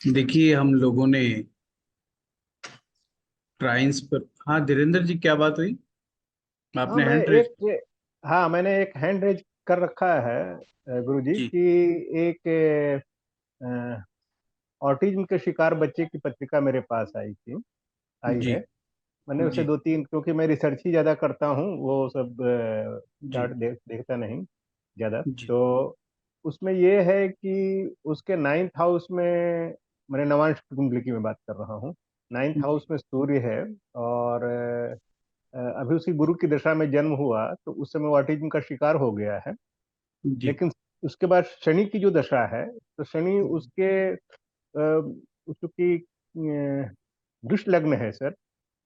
देखिए हम लोगों ने ट्राइंस पर। हाँ धीरेन्द्र जी, क्या बात हुई? हाँ आपने मैं हैंड रेज? एक हाँ मैंने एक हैंड रेज कर रखा है गुरुजी जी। कि एक ऑटिज्म के शिकार बच्चे की पत्रिका मेरे पास आई जी। है। मैंने उसे जी। दो तीन, क्योंकि मैं रिसर्च ही ज़्यादा करता हूँ, वो सब जी। चार्ट देखता नहीं ज़्यादा। जी। तो उसमें ये है कि उसके नाइन्थ हाउस में, मैंने नवांश कुंडली की मैं बात कर रहा हूँ, नाइन्थ जी। हाउस में सूर्य है। और अभी उसकी गुरु की दशा में जन्म हुआ तो उस समय वो ऑटिज्म का शिकार हो गया है। जी। लेकिन उसके बाद शनि की जो दशा है, तो शनि उसके चूंकि वृष लग्न है सर,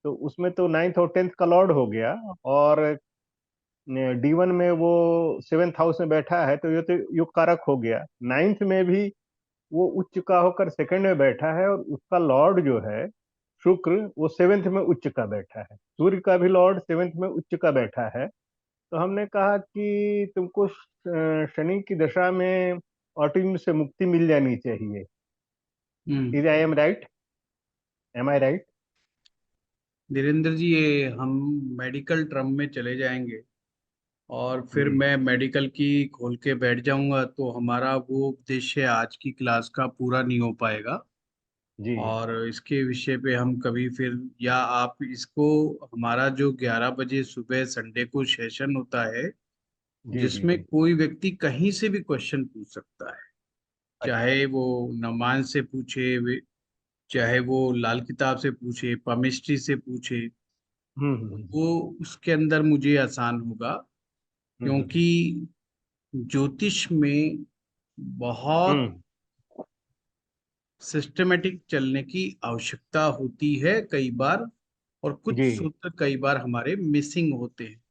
तो उसमें तो नाइन्थ और टेंथ का लॉर्ड हो गया। और D1 में वो सेवेंथ हाउस में बैठा है, तो ये तो युग कारक हो गया। नाइन्थ में भी वो उच्च का होकर सेकंड में बैठा है, और उसका लॉर्ड जो है शुक्र, वो सेवेंथ में उच्च का बैठा है। सूर्य का भी लॉर्ड सेवेंथ में उच्च का बैठा है। तो हमने कहा कि तुमको शनि की दशा में ऑटिज्म से मुक्ति मिल जानी चाहिए। हम्म। Is I am right? Am I right? Dhirendra ji, ये हम मेडिकल टर्म में चले जाएंगे और फिर जी मैं मेडिकल की खोल के बैठ जाऊंगा तो हमारा वो उद्देश्य आज की क्लास का पूरा नहीं हो पाएगा। जी जी और इसके विषय पे हम कभी फिर, या आप इसको, हमारा जो 11 बजे सुबह संडे को सेशन होता है जी जी जिसमें जी। कोई व्यक्ति कहीं से भी क्वेश्चन पूछ सकता है, अच्छा। चाहे वो नमान से पूछे, चाहे वो लाल किताब से पूछे, पमिस्ट्री से पूछे, हम्म। वो उसके अंदर मुझे आसान होगा। हम्म। क्योंकि ज्योतिष में बहुत हम्म। सिस्टमेटिक चलने की आवश्यकता होती है कई बार, और कुछ जी सूत्र कई बार हमारे मिसिंग होते हैं,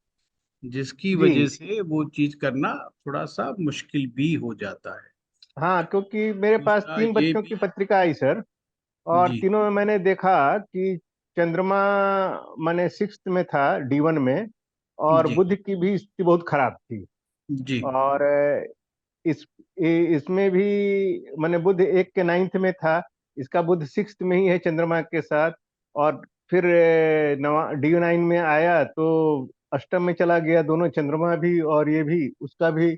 जिसकी जी। वजह से वो चीज करना थोड़ा सा मुश्किल भी हो जाता है। हाँ, क्योंकि मेरे पास दूसरा तीन ये बच्चों की भी। पत्रिका आई सर, और जी। तीनों में मैंने देखा कि चंद्रमा माने सिक्स्थ में था, D1 में। और जी। बुध की भी स्थिति बहुत खराब थी। जी। और इस इसमें भी माने बुध एक के नाइन्थ में था, इसका बुध सिक्स्थ में ही है चंद्रमा के साथ। और फिर नवा D9 में आया तो अष्टम में चला गया, दोनों चंद्रमा भी और ये भी, उसका भी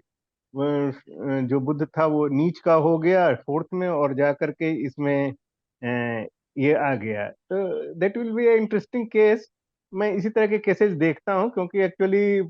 जो बुध था वो नीच का हो गया फोर्थ में, और जा करके इसमें ये आ गया। तो that will be A interesting case. मैं इसी तरह के केसेस देखता हूँ, क्योंकि एक्चुअली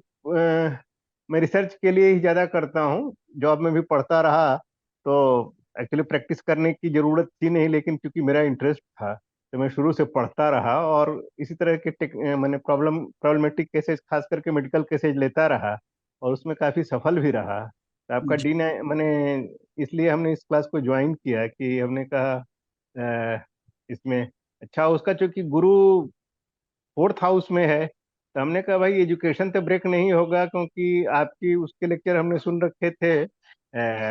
मैं रिसर्च के लिए ही ज़्यादा करता हूँ। जॉब में भी पढ़ता रहा, तो एक्चुअली प्रैक्टिस करने की ज़रूरत थी नहीं, लेकिन क्योंकि मेरा इंटरेस्ट था तो मैं शुरू से पढ़ता रहा, और इसी तरह के मैंने प्रॉब्लमेटिक केसेस, खास करके मेडिकल केसेस लेता रहा, और उसमें काफ़ी सफल भी रहा। तो आपका जी। D9 मैंने, इसलिए हमने इस क्लास को ज्वाइन किया कि हमने कहा इसमें अच्छा, उसका चूंकि गुरु फोर्थ हाउस में है, तो हमने कहा भाई एजुकेशन तो ब्रेक नहीं होगा, क्योंकि आपकी उसके लेक्चर हमने सुन रखे थे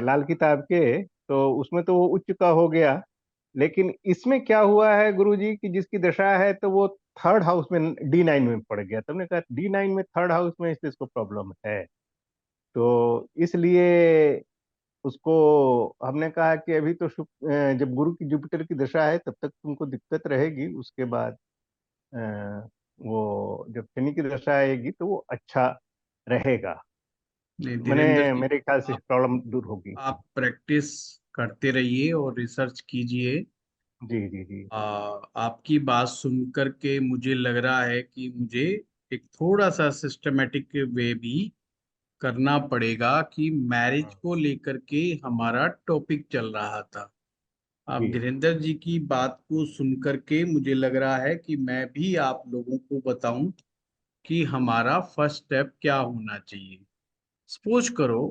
लाल किताब के, तो उसमें तो वो उच्च का हो गया। लेकिन इसमें क्या हुआ है गुरुजी कि जिसकी दशा है तो वो थर्ड हाउस में D9 में पड़ गया। तो हमने कहा D9 में थर्ड हाउस में इसलिए इसको प्रॉब्लम है। तो इसलिए उसको हमने कहा कि अभी तो जब गुरु की जुपिटर की दशा है तब तक तुमको दिक्कत रहेगी, उसके बाद अ, वो जब शनि की दशा आएगी तो वो अच्छा रहेगा। नहीं मैंने, धीरेन्द्र जी, मेरे ख्याल से आप प्रॉब्लम दूर होगी। आप प्रैक्टिस करते रहिए और रिसर्च कीजिए। जी जी जी। आपकी बात सुन करके मुझे लग रहा है कि मुझे एक थोड़ा सा सिस्टमेटिक वे भी करना पड़ेगा कि मैरिज हाँ, को लेकर के हमारा टॉपिक चल रहा था। अब जी धीरेन्द्र जी की बात को सुन करके मुझे लग रहा है कि मैं भी आप लोगों को बताऊं कि हमारा फर्स्ट स्टेप क्या होना चाहिए। सपोज करो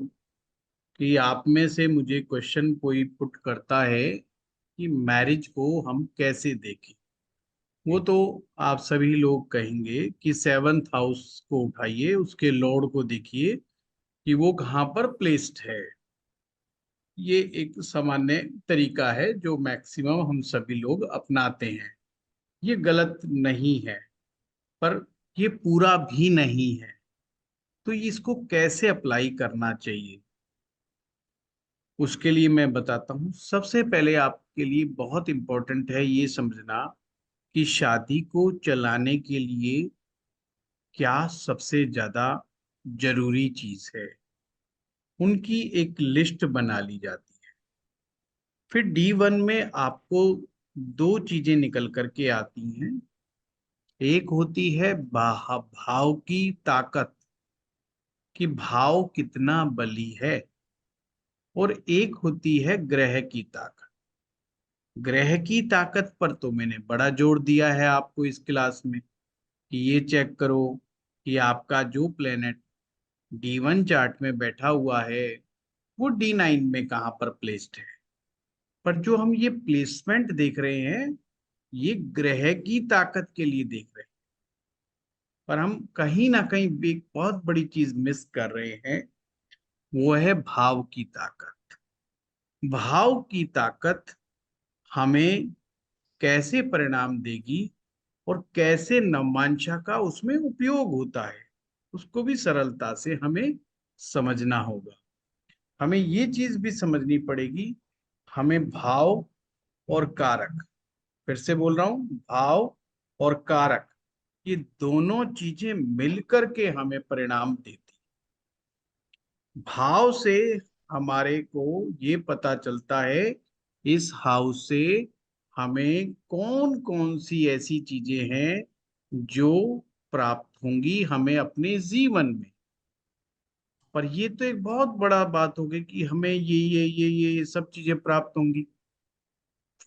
कि आप में से मुझे क्वेश्चन कोई पुट करता है कि मैरिज को हम कैसे देखें। वो जी तो आप सभी लोग कहेंगे कि सेवन्थ हाउस को उठाइए, उसके लॉर्ड को देखिए कि वो कहाँ पर प्लेस्ड है। ये एक सामान्य तरीका है जो मैक्सिमम हम सभी लोग अपनाते हैं। ये गलत नहीं है, पर ये पूरा भी नहीं है। तो इसको कैसे अप्लाई करना चाहिए? उसके लिए मैं बताता हूँ। सबसे पहले आपके लिए बहुत इंपॉर्टेंट है ये समझना कि शादी को चलाने के लिए क्या सबसे ज्यादा जरूरी चीज है। उनकी एक लिस्ट बना ली जाती है। फिर D1 में आपको दो चीजें निकल करके आती हैं। एक होती है भाव की ताकत, कि भाव कितना बली है। और एक होती है ग्रह की ताकत। ग्रह की ताकत पर तो मैंने बड़ा जोर दिया है आपको इस क्लास में, कि ये चेक करो कि आपका जो प्लेनेट D1 चार्ट में बैठा हुआ है वो D9 में कहाँ पर प्लेस्ड है। पर जो हम ये प्लेसमेंट देख रहे हैं, ये ग्रह की ताकत के लिए देख रहे हैं। पर हम कहीं ना कहीं भी एक बहुत बड़ी चीज मिस कर रहे हैं, वो है भाव की ताकत। भाव की ताकत हमें कैसे परिणाम देगी और कैसे नवमांशा का उसमें उपयोग होता है, उसको भी सरलता से हमें समझना होगा। हमें ये चीज भी समझनी पड़ेगी, हमें भाव और कारक, फिर से बोल रहा हूं, भाव और कारक, ये दोनों चीजें मिलकर के हमें परिणाम देती। भाव से हमारे को ये पता चलता है इस हाउस से हमें कौन कौन सी ऐसी चीजें हैं जो प्राप्त होंगी हमें अपने जीवन में। पर ये तो एक बहुत बड़ा बात होगी कि हमें ये सब चीजें प्राप्त होंगी।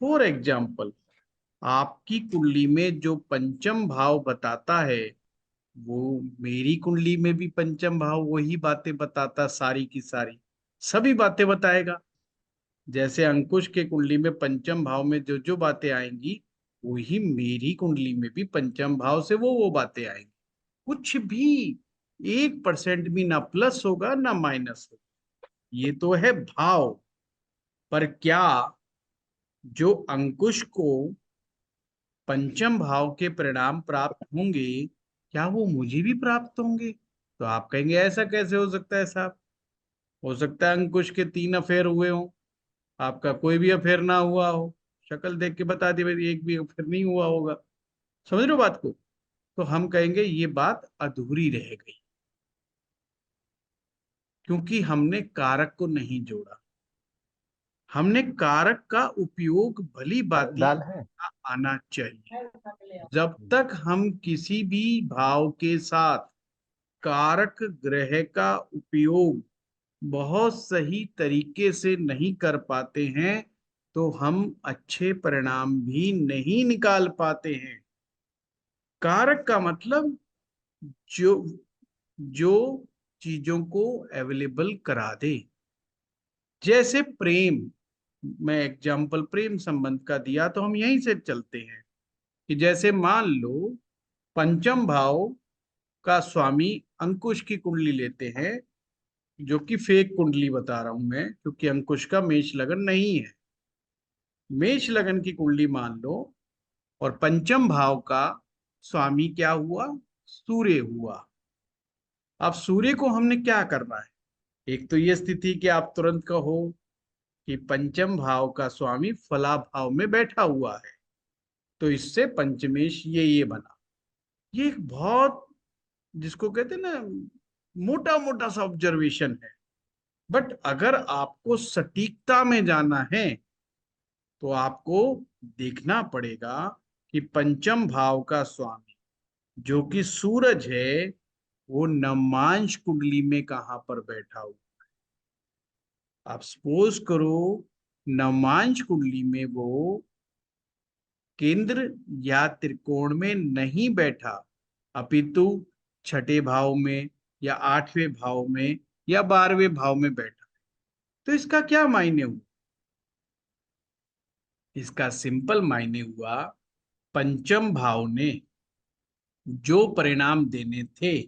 फॉर एग्जाम्पल, आपकी कुंडली में जो पंचम भाव बताता है, वो मेरी कुंडली में भी पंचम भाव वही बातें बताता, सारी की सारी सभी बातें बताएगा। जैसे अंकुश के कुंडली में पंचम भाव में जो जो बातें आएंगी, वही मेरी कुंडली में भी पंचम भाव से वो बातें आएंगी। कुछ भी 1% भी ना प्लस होगा ना माइनस होगा। ये तो है भाव। पर क्या जो अंकुश को पंचम भाव के परिणाम प्राप्त होंगे, क्या वो मुझे भी प्राप्त होंगे? तो आप कहेंगे ऐसा कैसे हो सकता है साहब? हो सकता है अंकुश के 3 अफेयर हुए हों, आपका कोई भी अफेयर ना हुआ हो। शक्ल देख के बता दी भाई एक भी अफेयर नहीं हुआ होगा। समझ रहे हो बात को? तो हम कहेंगे ये बात अधूरी रह गई, क्योंकि हमने कारक को नहीं जोड़ा। हमने कारक का उपयोग भली बाती दाल है। आना चाहिए। जब तक हम किसी भी भाव के साथ कारक ग्रह का उपयोग बहुत सही तरीके से नहीं कर पाते हैं, तो हम अच्छे परिणाम भी नहीं निकाल पाते हैं। कारक का मतलब जो जो चीजों को अवेलेबल करा दे। जैसे प्रेम, मैं एग्जाम्पल प्रेम संबंध का दिया तो हम यहीं से चलते हैं, कि जैसे मान लो पंचम भाव का स्वामी अंकुश की कुंडली लेते हैं, जो कि फेक कुंडली बता रहा हूं मैं, क्योंकि अंकुश का मेष लगन नहीं है। मेष लगन की कुंडली मान लो, और पंचम भाव का स्वामी क्या हुआ? सूर्य हुआ। अब सूर्य को हमने क्या करना है? एक तो ये स्थिति कि आप तुरंत कहो कि पंचम भाव का स्वामी फला भाव में बैठा हुआ है, तो इससे पंचमेश ये बना। ये एक बहुत, जिसको कहते हैं ना, मोटा मोटा सा ऑब्जर्वेशन है। बट अगर आपको सटीकता में जाना है, तो आपको देखना पड़ेगा कि पंचम भाव का स्वामी जो कि सूरज है, वो नवमांश कुंडली में कहां पर बैठा हुआ। आप सपोज करो नवमांश कुंडली में वो केंद्र या त्रिकोण में नहीं बैठा, अपितु छठे भाव में या आठवें भाव में या 12वें भाव में बैठा, तो इसका क्या मायने हुआ? इसका सिंपल मायने हुआ, पंचम भाव ने जो परिणाम देने थे,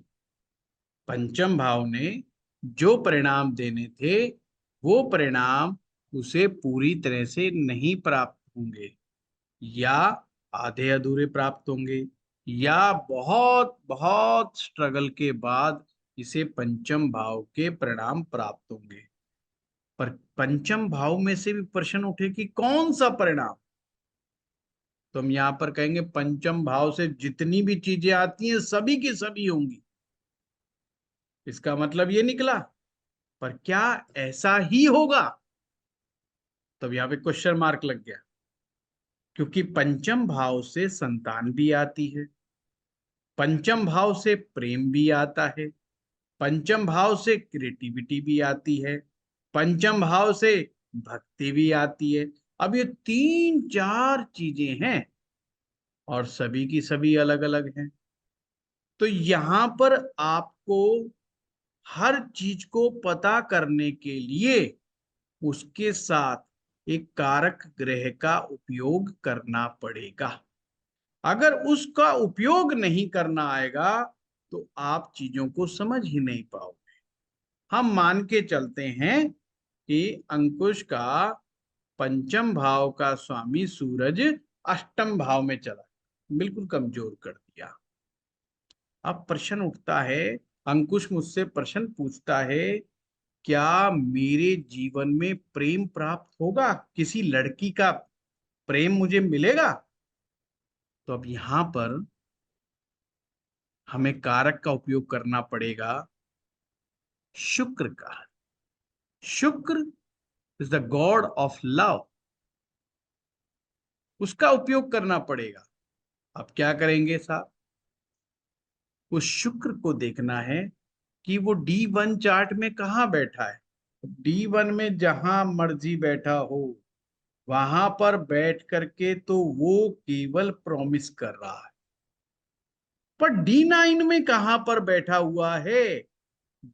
पंचम भाव ने जो परिणाम देने थे, वो परिणाम उसे पूरी तरह से नहीं प्राप्त होंगे, या आधे अधूरे प्राप्त होंगे, या बहुत बहुत स्ट्रगल के बाद इसे पंचम भाव के परिणाम प्राप्त होंगे। पर पंचम भाव में से भी प्रश्न उठे कि कौन सा परिणाम, तो हम यहां पर कहेंगे पंचम भाव से जितनी भी चीजें आती हैं सभी की सभी होंगी। इसका मतलब ये निकला, पर क्या ऐसा ही होगा? तब यहां पे क्वेश्चन मार्क लग गया, क्योंकि पंचम भाव से संतान भी आती है, पंचम भाव से प्रेम भी आता है, पंचम भाव से क्रिएटिविटी भी आती है, पंचम भाव से भक्ति भी आती है। अब ये तीन चार चीजें हैं और सभी की सभी अलग अलग हैं। तो यहां पर आपको हर चीज को पता करने के लिए उसके साथ एक कारक ग्रह का उपयोग करना पड़ेगा। अगर उसका उपयोग नहीं करना आएगा तो आप चीजों को समझ ही नहीं पाओगे। हम मान के चलते हैं कि अंकुश का पंचम भाव का स्वामी सूरज अष्टम भाव में चला, बिल्कुल कमजोर कर दिया। अब प्रश्न उठता है, अंकुश मुझसे प्रश्न पूछता है, क्या मेरे जीवन में प्रेम प्राप्त होगा, किसी लड़की का प्रेम मुझे मिलेगा? तो अब यहां पर हमें कारक का उपयोग करना पड़ेगा शुक्र का। शुक्र is the God of love, उसका उपयोग करना पड़ेगा। अब क्या करेंगे साहब, उस शुक्र को देखना है कि वो D1 चार्ट में कहाँ बैठा है। D1 में जहां मर्जी बैठा हो वहां पर बैठ करके तो वो केवल प्रॉमिस कर रहा है, पर D9 में कहां पर बैठा हुआ है?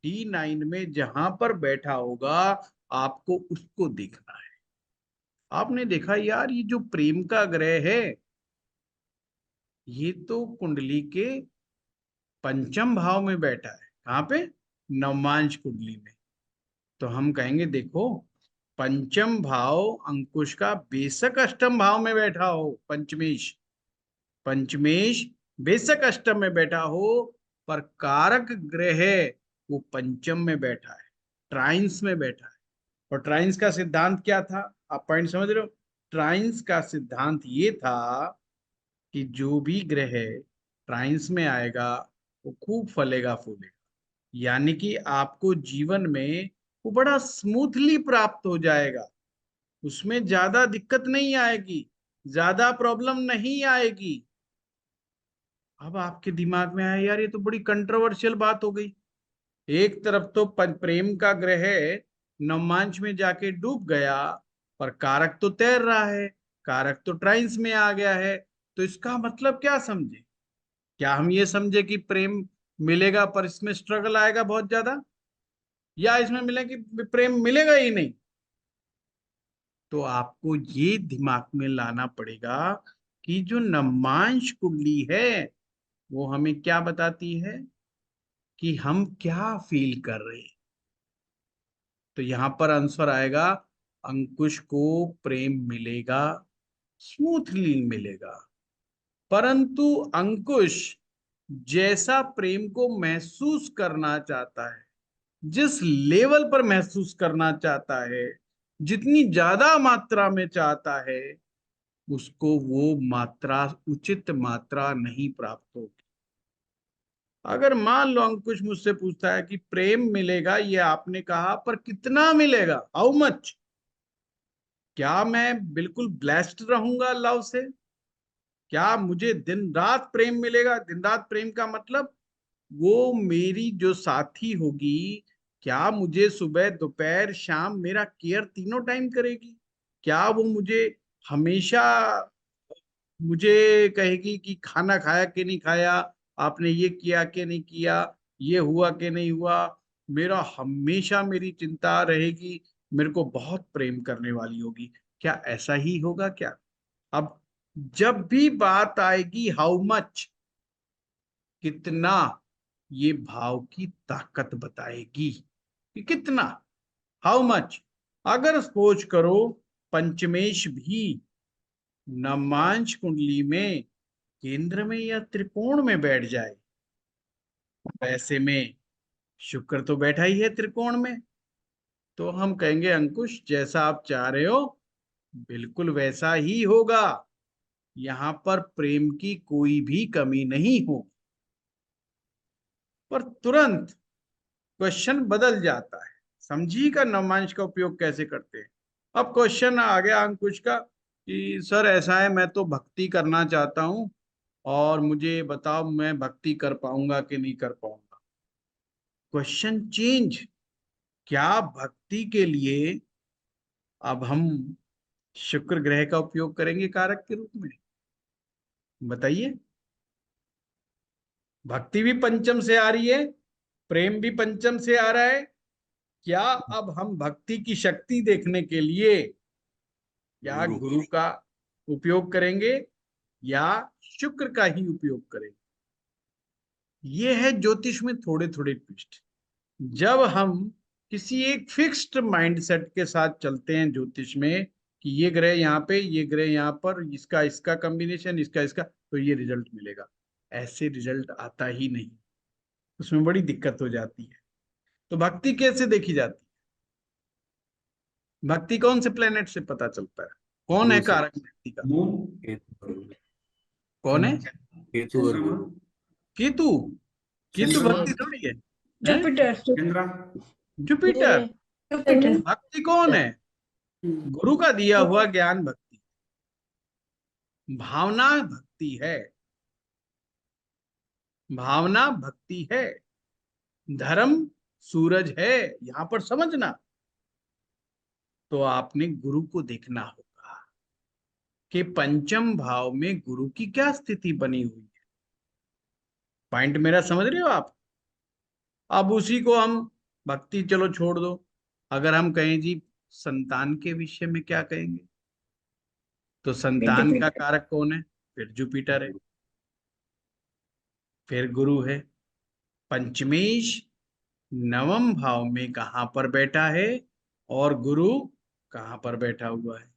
D9 में जहां पर बैठा होगा आपको उसको देखना है। आपने देखा यार, ये जो प्रेम का ग्रह है ये तो कुंडली के पंचम भाव में बैठा है। कहाँ पे? नवमांश कुंडली में। तो हम कहेंगे देखो, पंचम भाव अंकुश का बेशक अष्टम भाव में बैठा हो, पंचमेश, पंचमेश बेशक अष्टम में बैठा हो, पर कारक ग्रह वो पंचम में बैठा है, ट्राइंस में बैठा है। और ट्राइंस का सिद्धांत क्या था? आप पॉइंट समझ रहे हो? ट्राइंस का सिद्धांत ये था कि जो भी ग्रह ट्राइंस में आएगा वो खूब फलेगा फूलेगा, यानी कि आपको जीवन में वो बड़ा स्मूथली प्राप्त हो जाएगा, उसमें ज्यादा दिक्कत नहीं आएगी, ज्यादा प्रॉब्लम नहीं आएगी। अब आपके दिमाग में आया यार ये तो बड़ी कंट्रोवर्शियल बात हो गई। एक तरफ तो प्रेम का ग्रह नवमांश में जाके डूब गया, पर कारक तो तैर रहा है, कारक तो ट्राइंस में आ गया है। तो इसका मतलब क्या समझे? क्या हम ये समझे कि प्रेम मिलेगा पर इसमें स्ट्रगल आएगा बहुत ज्यादा, या इसमें मिले कि प्रेम मिलेगा ही नहीं? तो आपको ये दिमाग में लाना पड़ेगा कि जो नवमांश कुंडली है वो हमें क्या बताती है कि हम क्या फील कर रहे हैं। तो यहां पर आंसर आएगा, अंकुश को प्रेम मिलेगा, स्मूथली मिलेगा, परंतु अंकुश जैसा प्रेम को महसूस करना चाहता है, जिस लेवल पर महसूस करना चाहता है, जितनी ज्यादा मात्रा में चाहता है, उसको वो मात्रा, उचित मात्रा नहीं प्राप्त होगी। अगर मान लो अंकुश मुझसे पूछता है कि प्रेम मिलेगा, ये आपने कहा, पर कितना मिलेगा, हाउ मच? क्या मैं बिल्कुल ब्लेस्ड रहूंगा लव से? क्या मुझे दिन रात प्रेम मिलेगा? दिन रात प्रेम का मतलब वो मेरी जो साथी होगी, क्या मुझे सुबह दोपहर शाम मेरा केयर तीनों टाइम करेगी? क्या वो मुझे हमेशा मुझे कहेगी कि खाना खाया कि नहीं खाया, आपने ये किया कि नहीं किया, ये हुआ कि नहीं हुआ? मेरा हमेशा मेरी चिंता रहेगी, मेरे को बहुत प्रेम करने वाली होगी। क्या ऐसा ही होगा क्या? अब जब भी बात आएगी हाउ मच, कितना, ये भाव की ताकत बताएगी कि कितना, हाउ मच। अगर सपोज करो पंचमेश भी नवमांश कुंडली में केंद्र में या त्रिकोण में बैठ जाए, ऐसे में शुक्र तो बैठा ही है त्रिकोण में, तो हम कहेंगे अंकुश जैसा आप चाह रहे हो बिल्कुल वैसा ही होगा, यहाँ पर प्रेम की कोई भी कमी नहीं हो। पर तुरंत क्वेश्चन बदल जाता है। समझी का नवांश का उपयोग कैसे करते हैं। अब क्वेश्चन आ गया अंकुश का कि सर ऐसा है, मैं तो भक्ति करना चाहता हूं और मुझे बताओ मैं भक्ति कर पाऊंगा कि नहीं कर पाऊंगा। Question change. क्या भक्ति के लिए अब हम शुक्र ग्रह का उपयोग करेंगे कारक के रूप में? बताइए। भक्ति भी पंचम से आ रही है, प्रेम भी पंचम से आ रहा है। क्या अब हम भक्ति की शक्ति देखने के लिए या गुरु का उपयोग करेंगे या शुक्र का ही उपयोग करेंगे? ये है ज्योतिष में थोड़े थोड़े ट्विस्ट। जब हम किसी एक फिक्स्ड माइंडसेट के साथ चलते हैं ज्योतिष में कि ये ग्रह यहाँ पे, ये ग्रह यहाँ पर, इसका इसका कॉम्बिनेशन, इसका इसका, तो ये रिजल्ट मिलेगा। ऐसे रिजल्ट आता ही नहीं, उसमें बड़ी दिक्कत हो जाती है। तो भक्ति कैसे देखी जाती है? भक्ति कौन से प्लेनेट से पता चलता है? कौन है कारक व्यक्ति का? कौन है? केतु और गुरु। केतु। केतु भक्ति थोड़ी है, हैं? जुपिटर। जुपिटर। जुपिटर भक्ति कौन है? गुरु का दिया हुआ ज्ञान भक्ति, भावना भक्ति है। भावना भक्ति है। धर्म सूरज है, यहां पर समझना। तो आपने गुरु को देखना होगा कि पंचम भाव में गुरु की क्या स्थिति बनी हुई है। पॉइंट मेरा समझ रहे हो आप? अब उसी को हम, भक्ति चलो छोड़ दो, अगर हम कहें जी संतान के विषय में क्या कहेंगे, तो संतान का कारक कौन है? फिर जुपिटर है, फिर गुरु है। पंचमेश नवम भाव में कहां पर बैठा है और गुरु कहां पर बैठा हुआ है?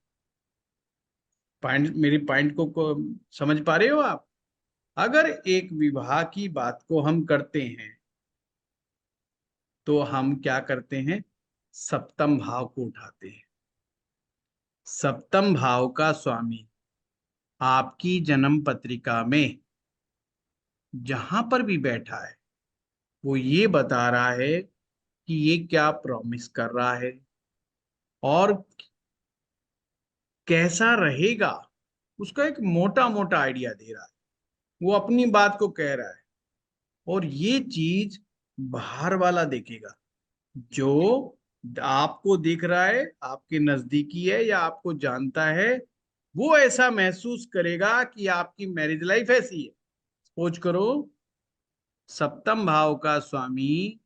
पॉइंट, मेरी पॉइंट को समझ पा रहे हो आप? अगर एक विवाह की बात को हम करते हैं तो हम क्या करते हैं? सप्तम भाव को उठाते हैं। सप्तम भाव का स्वामी आपकी जन्म पत्रिका में जहां पर भी बैठा है वो ये बता रहा है कि ये क्या प्रॉमिस कर रहा है और कैसा रहेगा, उसका एक मोटा मोटा आइडिया दे रहा है। वो अपनी बात को कह रहा है और ये चीज बाहर वाला देखेगा जो आपको दिख रहा है, आपके नजदीकी है या आपको जानता है, वो ऐसा महसूस करेगा कि आपकी मैरिज लाइफ ऐसी है। सोच करो, सप्तम भाव का स्वामी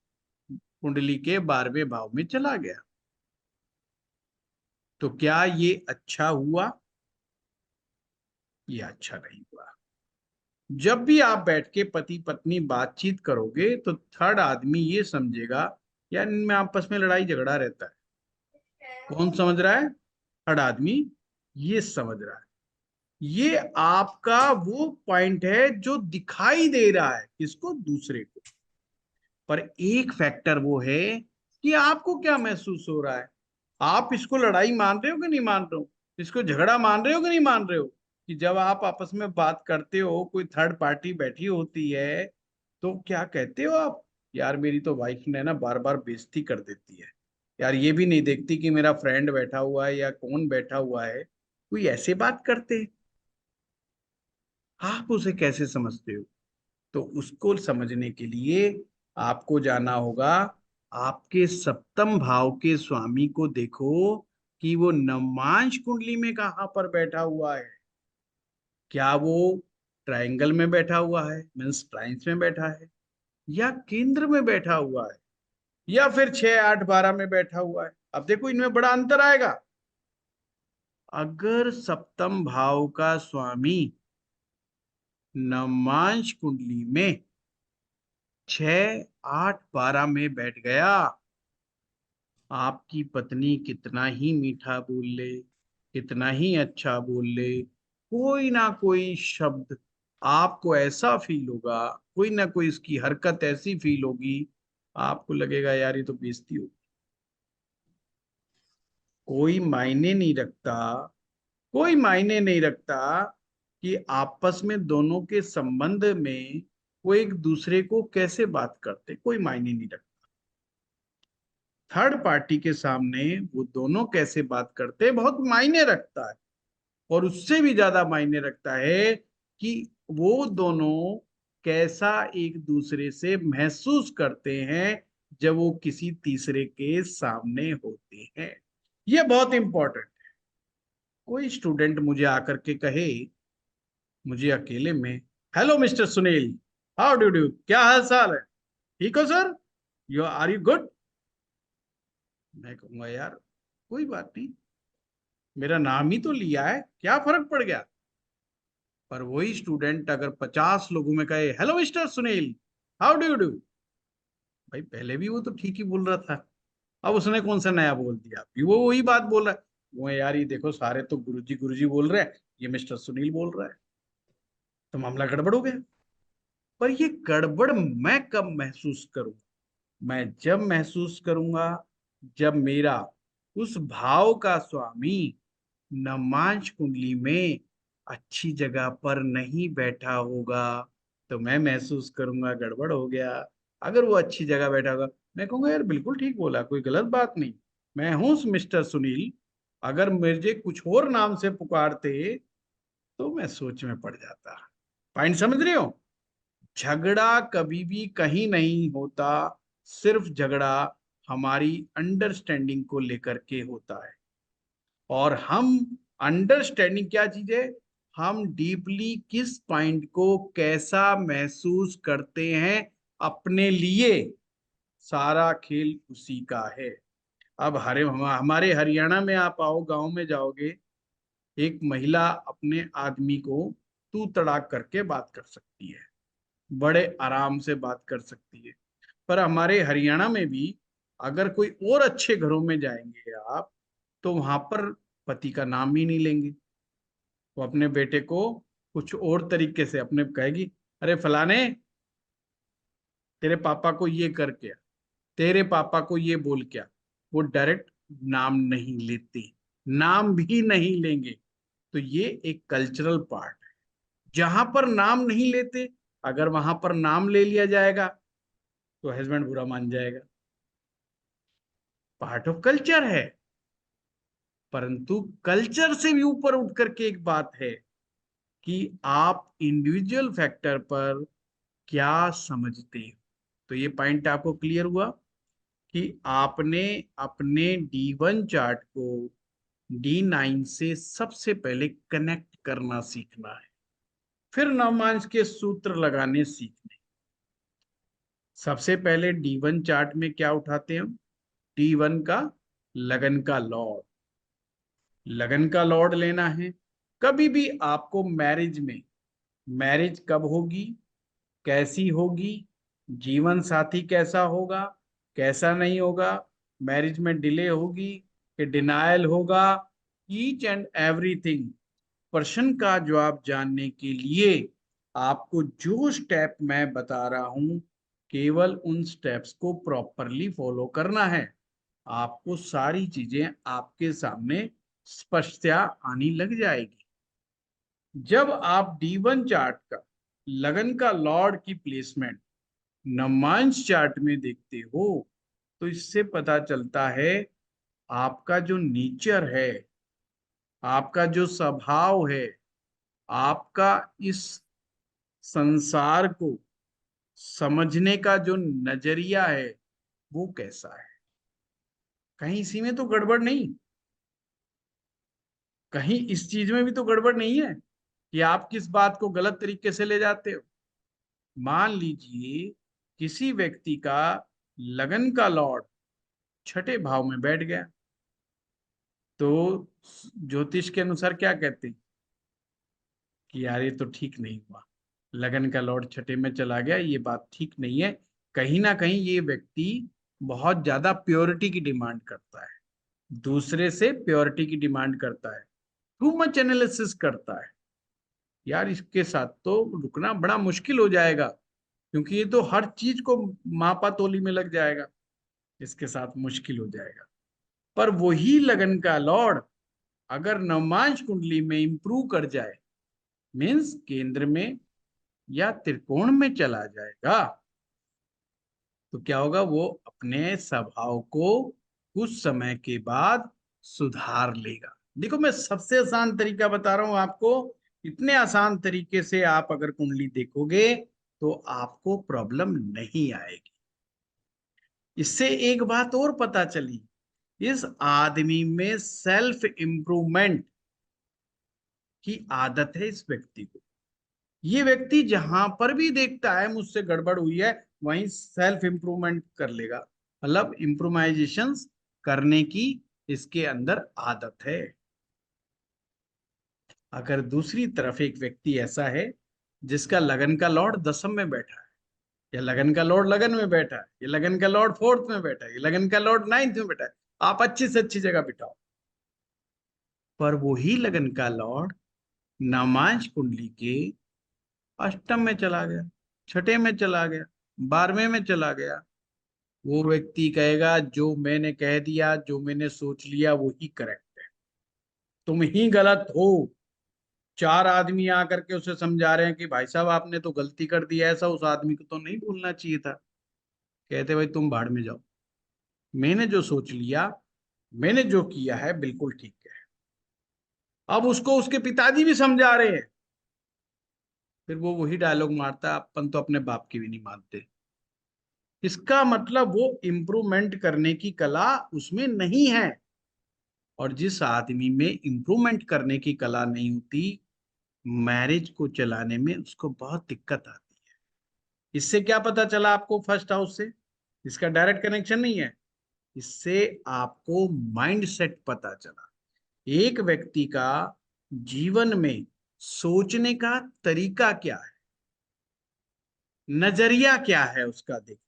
कुंडली के 12वें भाव में चला गया, तो क्या ये अच्छा हुआ? ये अच्छा नहीं हुआ। जब भी आप बैठ के पति पत्नी बातचीत करोगे तो थर्ड आदमी ये समझेगा यार इनमें आपस में लड़ाई झगड़ा रहता है। कौन समझ रहा है? थर्ड आदमी ये समझ रहा है। ये आपका वो पॉइंट है जो दिखाई दे रहा है किसको? दूसरे को। पर एक फैक्टर वो है कि आपको क्या महसूस हो रहा है। आप इसको लड़ाई मान रहे हो कि नहीं मान रहे हो? इसको झगड़ा मान रहे हो कि नहीं मान रहे हो? कि जब आप आपस में बात करते हो, कोई थर्ड पार्टी बैठी होती है, तो क्या कहते हो आप? यार मेरी तो वाइफ ने ना बार बार बेइज्जती कर देती है, यार ये भी नहीं देखती कि मेरा फ्रेंड बैठा हुआ है या कौन बैठा हुआ है। कोई ऐसे बात करते हैं, आप उसे कैसे समझते हो? तो उसको समझने के लिए आपको जाना होगा, आपके सप्तम भाव के स्वामी को देखो कि वो नवमांश कुंडली में कहां पर बैठा हुआ है। क्या वो ट्रायंगल में बैठा हुआ है, मीन्स ट्राइंस में बैठा है, या केंद्र में बैठा हुआ है, या फिर 6 8 12 में बैठा हुआ है? अब देखो इनमें बड़ा अंतर आएगा। अगर सप्तम भाव का स्वामी नवमांश कुंडली में 6 8 12 में बैठ गया, आपकी पत्नी कितना ही मीठा बोल ले, कितना ही अच्छा बोल ले, कोई ना कोई शब्द आपको ऐसा फील होगा, कोई ना कोई इसकी हरकत ऐसी फील होगी, आपको लगेगा यार ये तो बेइज्जती होगी। कोई मायने नहीं रखता, कोई मायने नहीं रखता कि आपस में दोनों के संबंध में वो एक दूसरे को कैसे बात करते, कोई मायने नहीं रखता। थर्ड पार्टी के सामने वो दोनों कैसे बात करते बहुत मायने रखता है। और उससे भी ज्यादा मायने रखता है कि वो दोनों कैसा एक दूसरे से महसूस करते हैं जब वो किसी तीसरे के सामने होते हैं। ये बहुत इंपॉर्टेंट है। कोई स्टूडेंट मुझे आकर के कहे, मुझे अकेले में, hello mister Sunil, how do do, क्या हाल चाल है, ठीक हो sir, you are you good. मैं कहूंगा यार कोई बात नहीं, मेरा नाम ही तो लिया है, क्या फर्क पड़ गया। पर वही स्टूडेंट अगर 50 लोगों में कहे hello mister Sunil, how do you do, भाई पहले भी वो तो ठीक ही बोल रहा था, अब उसने कौन सा नया बोल दिया, अभी वो वही बात बोल रहा है। वो यार ये देखो सारे तो गुरुजी बोल रहे हैं, ये मिस्टर सुनील बोल रहा है, तो मामला गड़बड़ हो गया। पर ये गड़बड़ मैं कब महसूस करूं, मैं जब महसूस करूंगा जब मेरा उस भाव का स्वामी नमांश कुंडली में अच्छी जगह पर नहीं बैठा होगा, तो मैं महसूस करूंगा गड़बड़ हो गया। अगर वो अच्छी जगह बैठा होगा, मैं कहूंगा यार बिल्कुल ठीक बोला, कोई गलत बात नहीं, मैं हूं मिस्टर सुनील। अगर मुझे कुछ और नाम से पुकारते तो मैं सोच में पड़ जाता। पॉइंट समझ रहे हो? झगड़ा कभी भी कहीं नहीं होता, सिर्फ झगड़ा हमारी अंडरस्टैंडिंग को लेकर के होता है। और हम अंडरस्टैंडिंग क्या चीज है, हम डीपली किस पॉइंट को कैसा महसूस करते हैं अपने लिए, सारा खेल उसी का है। अब हमारे हरियाणा में आप आओ, गांव में जाओगे, एक महिला अपने आदमी को तू तड़ाक करके बात कर सकती है, बड़े आराम से बात कर सकती है। पर हमारे हरियाणा में भी अगर कोई और अच्छे घरों में जाएंगे आप, तो वहां पर पति का नाम ही नहीं लेंगे। वो अपने बेटे को कुछ और तरीके से अपने कहेगी, अरे फलाने, तेरे पापा को ये कर क्या, तेरे पापा को ये बोल क्या। वो डायरेक्ट नाम नहीं लेते, नाम भी नहीं लेंगे। तो ये एक कल्चरल पार्ट है, जहां पर नाम नहीं लेते, अगर वहां पर नाम ले लिया जाएगा तो हस्बैंड बुरा मान जाएगा, पार्ट ऑफ कल्चर है। परंतु कल्चर से भी ऊपर उठ करके एक बात है कि आप इंडिविजुअल फैक्टर पर क्या समझते हो। तो ये पॉइंट आपको क्लियर हुआ कि आपने अपने D1 चार्ट को D9 से सबसे पहले कनेक्ट करना सीखना है, फिर नवमांश के सूत्र लगाने सीखने। सबसे पहले D1 चार्ट में क्या उठाते हैं हम, D1 का लगन का लॉर्ड, लगन का लॉर्ड लेना है। कभी भी आपको मैरिज में, मैरिज कब होगी, कैसी होगी, जीवन साथी कैसा होगा, कैसा नहीं होगा, मैरिज में डिले होगी कि डिनायल होगा, ईच एंड एवरीथिंग प्रश्न का जवाब जानने के लिए आपको जो स्टेप मैं बता रहा हूं, केवल उन स्टेप्स को प्रॉपरली फॉलो करना है। आपको सारी चीजें आपके सामने स्पष्टता आनी लग जाएगी। जब आप D1 चार्ट का लगन का लॉर्ड की प्लेसमेंट नमांश चार्ट में देखते हो, तो इससे पता चलता है आपका जो नेचर है, आपका जो स्वभाव है, आपका इस संसार को समझने का जो नजरिया है, वो कैसा है। कहीं इसी में तो गड़बड़ नहीं, कहीं इस चीज में भी तो गड़बड़ नहीं है कि आप किस बात को गलत तरीके से ले जाते हो। मान लीजिए किसी व्यक्ति का लगन का लॉर्ड छठे भाव में बैठ गया, तो ज्योतिष के अनुसार क्या कहते हैं कि यार ये तो ठीक नहीं हुआ, लगन का लॉर्ड छठे में चला गया, ये बात ठीक नहीं है। कहीं ना कहीं ये व्यक्ति बहुत ज्यादा प्योरिटी की डिमांड करता है, दूसरे से प्योरिटी की डिमांड करता है, टू मच एनालिसिस करता है। यार इसके साथ तो रुकना बड़ा मुश्किल हो जाएगा, क्योंकि ये तो हर चीज को मापा तोली में लग जाएगा, इसके साथ मुश्किल हो जाएगा। पर वही लगन का लॉर्ड अगर नवमांश कुंडली में इंप्रूव कर जाए, मीन्स केंद्र में या त्रिकोण में चला जाएगा, तो क्या होगा, वो अपने स्वभाव को कुछ समय के बाद सुधार लेगा। देखो, मैं सबसे आसान तरीका बता रहा हूं आपको। इतने आसान तरीके से आप अगर कुंडली देखोगे तो आपको प्रॉब्लम नहीं आएगी। इससे एक बात और पता चली, इस आदमी में सेल्फ इंप्रूवमेंट की आदत है इस व्यक्ति को। ये व्यक्ति जहां पर भी देखता है मुझसे गड़बड़ हुई है, वहीं सेल्फ इंप्रूवमेंट कर लेगा, मतलब इम्प्रोवाइजेशन करने की इसके अंदर आदत है। अगर दूसरी तरफ एक व्यक्ति ऐसा है जिसका लगन का लॉर्ड दसम में बैठा है, या लगन का लॉर्ड लगन में बैठा है, या लगन का लॉर्ड फोर्थ में बैठा है, या लगन का लॉर्ड नाइन्थ में बैठा है, आप अच्छी से अच्छी जगह बिठाओ, पर वही लगन का लॉर्ड नवमांश कुंडली के अष्टम में चला गया, छठे में चला गया, 12वें में चला गया, वो व्यक्ति कहेगा जो मैंने कह दिया, जो मैंने सोच लिया वही करेक्ट है, तुम ही गलत हो। चार आदमी आकर के उसे समझा रहे हैं कि भाई साहब आपने तो गलती कर दी, ऐसा उस आदमी को तो नहीं बोलना चाहिए था। कहते भाई तुम भाड़ में जाओ, मैंने जो सोच लिया, मैंने जो किया है बिल्कुल ठीक है। अब उसको उसके पिताजी भी समझा रहे हैं, फिर वो वही डायलॉग मारता है, अपन तो अपने बाप की भी नहीं मानते। इसका मतलब वो इंप्रूवमेंट करने की कला उसमें नहीं है। और जिस आदमी में इंप्रूवमेंट करने की कला नहीं होती, मैरिज को चलाने में उसको बहुत दिक्कत आती है। इससे क्या पता चला आपको फर्स्ट हाउस से? इसका डायरेक्ट कनेक्शन नहीं है, इससे आपको माइंड सेट पता चला। एक व्यक्ति का जीवन में सोचने का तरीका क्या है, नजरिया क्या है उसका। देख,